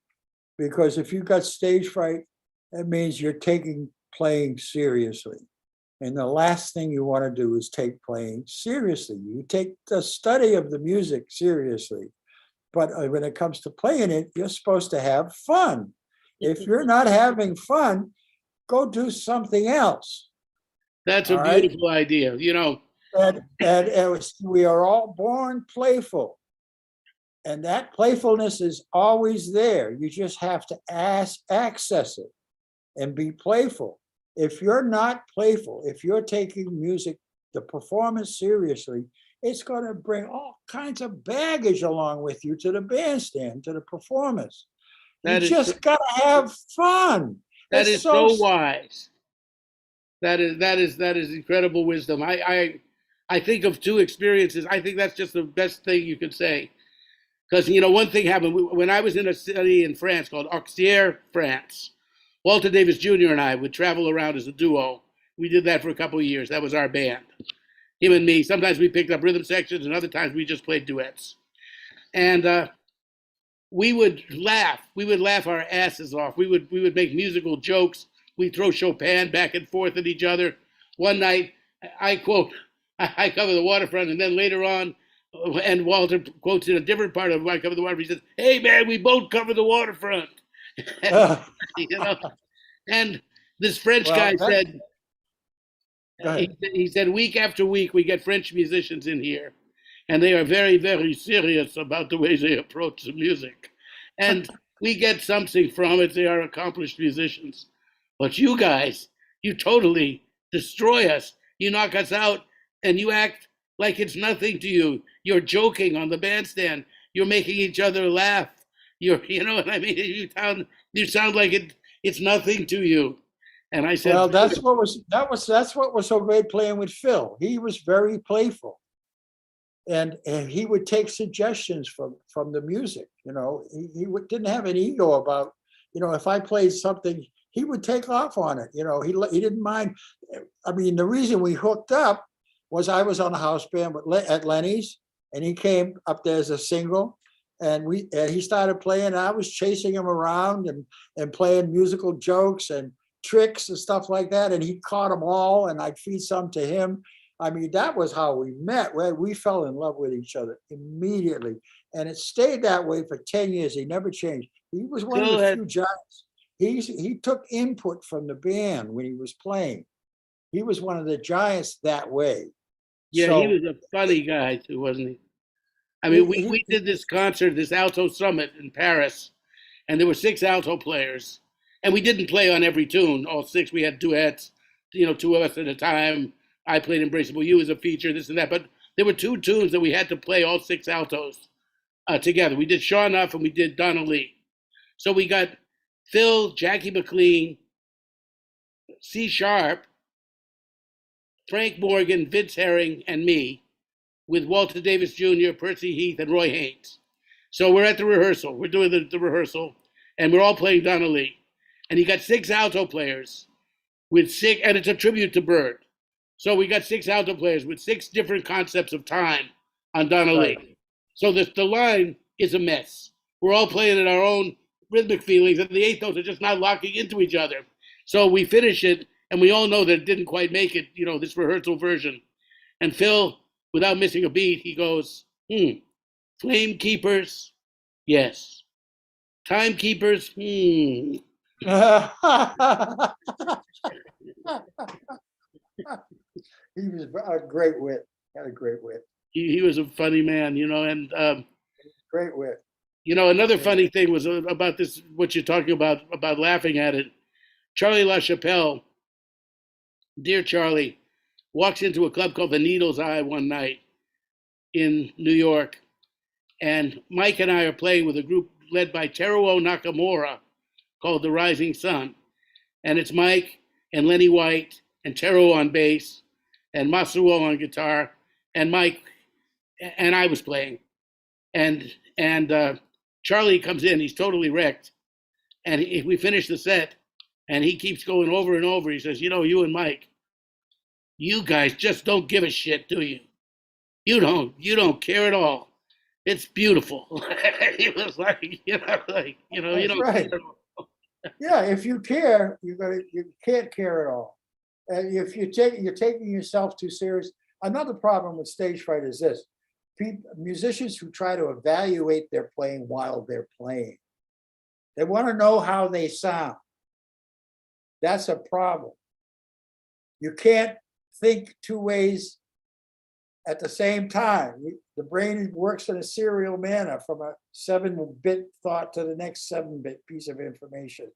Because if you've got stage fright, that means you're taking playing seriously. And the last thing you want to do is take playing seriously. You take the study of the music seriously. But when it comes to playing it, you're supposed to have fun. If you're not having fun, go do something else. That's a beautiful idea, you know. And we are all born playful. And that playfulness is always there. You just have to access it and be playful. If you're not playful, if you're taking music, the performance seriously, it's going to bring all kinds of baggage along with you to the bandstand, to the performance. You just got to have fun. That is so wise. That is incredible wisdom. I think of two experiences. I think that's just the best thing you could say. Because, you know, one thing happened when I was in a city in France called Auxerre, France. Walter Davis Jr. and I would travel around as a duo. We did that for a couple of years. That was our band. Him and me. Sometimes we picked up rhythm sections, and other times we just played duets. And we would laugh. We would laugh our asses off. We would make musical jokes. We'd throw Chopin back and forth at each other. One night, I quote, I cover the waterfront, and then later on, and Walter quotes in a different part of I cover the waterfront. He says, "Hey man, we both cover the waterfront." You know, and this French Well, guy that- said, Go ahead. he said, week after week, we get French musicians in here, and they are very, very serious about the way they approach the music. And we get something from it. They are accomplished musicians. But you guys, you totally destroy us. You knock us out, and you act like it's nothing to you. You're joking on the bandstand. You're making each other laugh. You know what I mean? You sound like it's nothing to you. And I said, Well, that's what was so great playing with Phil. He was very playful, and he would take suggestions from the music. You know, didn't have an ego about, you know, if I played something, he would take off on it. You know, he didn't mind. I mean, the reason we hooked up was I was on a house band at Lenny's, and he came up there as a single, and he started playing. And I was chasing him around and playing musical jokes and tricks and stuff like that, and he caught them all, and I'd feed some to him. I mean, that was how we met. We fell in love with each other immediately, and it stayed that way for 10 years. He never changed. He was one of the few giants. He took input from the band when he was playing. He was one of the giants that way. yeah, So, he was a funny guy too, wasn't he? I mean, we did this concert, this alto summit in Paris, and there were 6 alto players. And we didn't play on every tune, all 6. We had duets, you know, 2 of us at a time. I played Embraceable You as a feature, this and that. But there were 2 tunes that we had to play, all 6 altos together. We did Shaw Nuff and we did Donna Lee. So we got Phil, Jackie McLean, C Sharp, Frank Morgan, Vince Herring, and me, with Walter Davis Jr., Percy Heath, and Roy Haynes. So we're at the rehearsal. We're doing the rehearsal, and we're all playing Donna Lee. And he got 6 alto players with 6, and it's a tribute to Bird. So we got 6 alto players with 6 different concepts of time on Donna Lee. Right. So the line is a mess. We're all playing in our own rhythmic feelings, and the 8th notes are just not locking into each other. So we finish it, and we all know that it didn't quite make it, you know, this rehearsal version. And Phil, without missing a beat, he goes, Flame Keepers, yes. Timekeepers, he was a great wit. Had a great wit. He was a funny man, you know, and Great wit. you know, another funny thing was about this, what you're talking about laughing at it. Charlie LaChapelle, dear Charlie, walks into a club called the Needle's Eye one night in New York, and Mike and I are playing with a group led by Teruo Nakamura called The Rising Sun. And it's Mike and Lenny White and Teruo on bass and Masuo on guitar and Mike and I was playing. And Charlie comes in, he's totally wrecked. And we finish the set and he keeps going over and over. He says, you know, you and Mike, you guys just don't give a shit, do you? You don't care at all. It's beautiful. He was like, you know, you don't right. care at all. Yeah, if you care, you can't care at all. And if you're taking yourself too serious. Another problem with stage fright is this: musicians who try to evaluate their playing while they're playing. They want to know how they sound. That's a problem. You can't think 2 ways at the same time. The brain works in a serial manner from a 7-bit thought to the next 7-bit piece of information.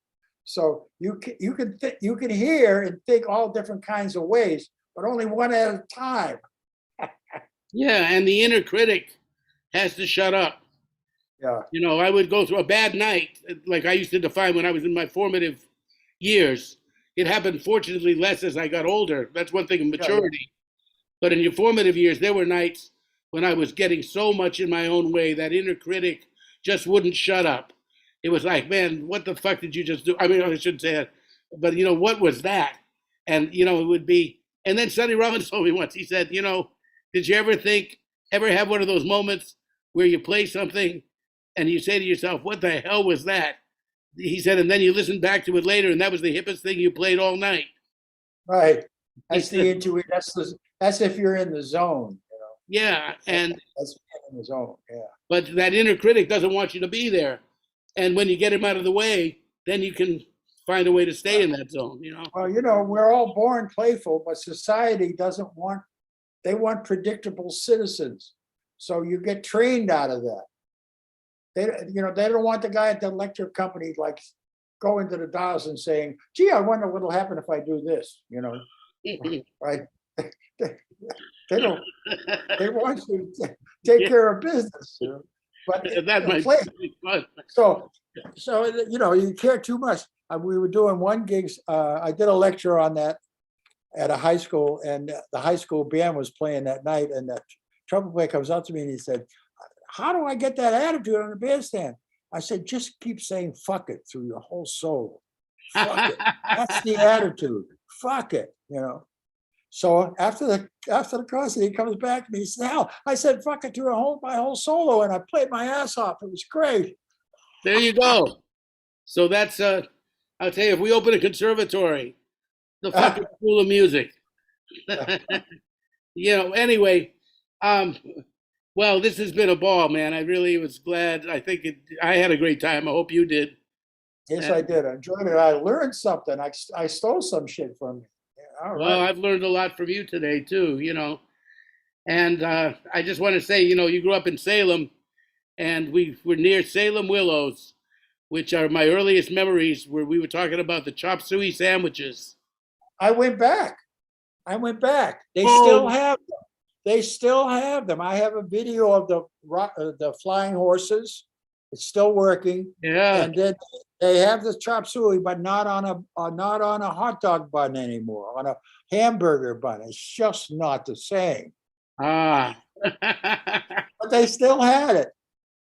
So you can hear and think all different kinds of ways, but only one at a time. Yeah, and the inner critic has to shut up. Yeah. You know, I would go through a bad night, like I used to define when I was in my formative years. It happened, fortunately, less as I got older. That's one thing of maturity. Yeah. But in your formative years, there were nights when I was getting so much in my own way, that inner critic just wouldn't shut up. It was like, man, what the fuck did you just do? I mean, I shouldn't say that, but, you know, what was that? And, you know, it would be, and then Sonny Rollins told me once, he said, you know, did you ever have one of those moments where you play something and you say to yourself, what the hell was that? He said, and then you listen back to it later, and that was the hippest thing you played all night. Right. That's the intuition. That's if you're in the zone. You know? Yeah, and that's in the zone. Yeah. But that inner critic doesn't want you to be there, and when you get him out of the way, then you can find a way to stay in that zone, you know? Well, we're all born playful, but society doesn't want, they want predictable citizens. So you get trained out of that. They don't want the guy at the electric company like going to the dials and saying, gee, I wonder what'll happen if I do this, right? They don't, they want you to take care of business, but That might play. be fun. So, you care too much. We were doing one gigs. I did a lecture on that at a high school, and the high school band was playing that night. And the trumpet player comes up to me and he said, "How do I get that attitude on the bandstand?" I said, "Just keep saying 'fuck it' through your whole soul. Fuck it. That's the attitude. Fuck it. So after the concert, he comes back to me. He said, "Hell, I said 'fuck it' through my whole solo, and I played my ass off. It was great." There you go. So that's I'll tell you, if we open a conservatory, the fucking School of Music. Anyway, well, this has been a ball, man. I really was glad. I think I had a great time. I hope you did. Yes, I did. I enjoyed it. I learned something. I stole some shit from you. Yeah, all Well, right. I've learned a lot from you today too, And I just want to say, you grew up in Salem, and we were near Salem Willows, which are my earliest memories, where we were talking about the chop suey sandwiches. I went back. They Oh. still have them. I have a video of the flying horses. It's still working. Yeah. And then they have the chop suey, but not on a hot dog bun anymore, on a hamburger bun. It's just not the same. Ah. But they still had it.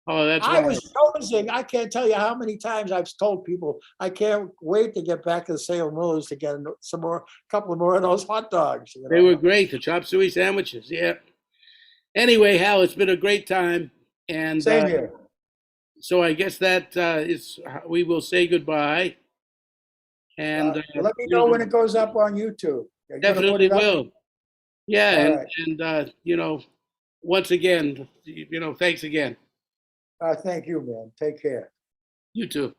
Oh, that's I right. was chosen. I can't tell you how many times I've told people I can't wait to get back to the Salem Willows to get a couple more of those hot dogs. They were great, the chop suey sandwiches. Yeah. Anyway, Hal, it's been a great time, and Same here. so I guess that is we will say goodbye. And Let me know when it goes up on YouTube. You're gonna put definitely it up? will. Yeah, All right. and once again, thanks again. Thank you, man. Take care. You too.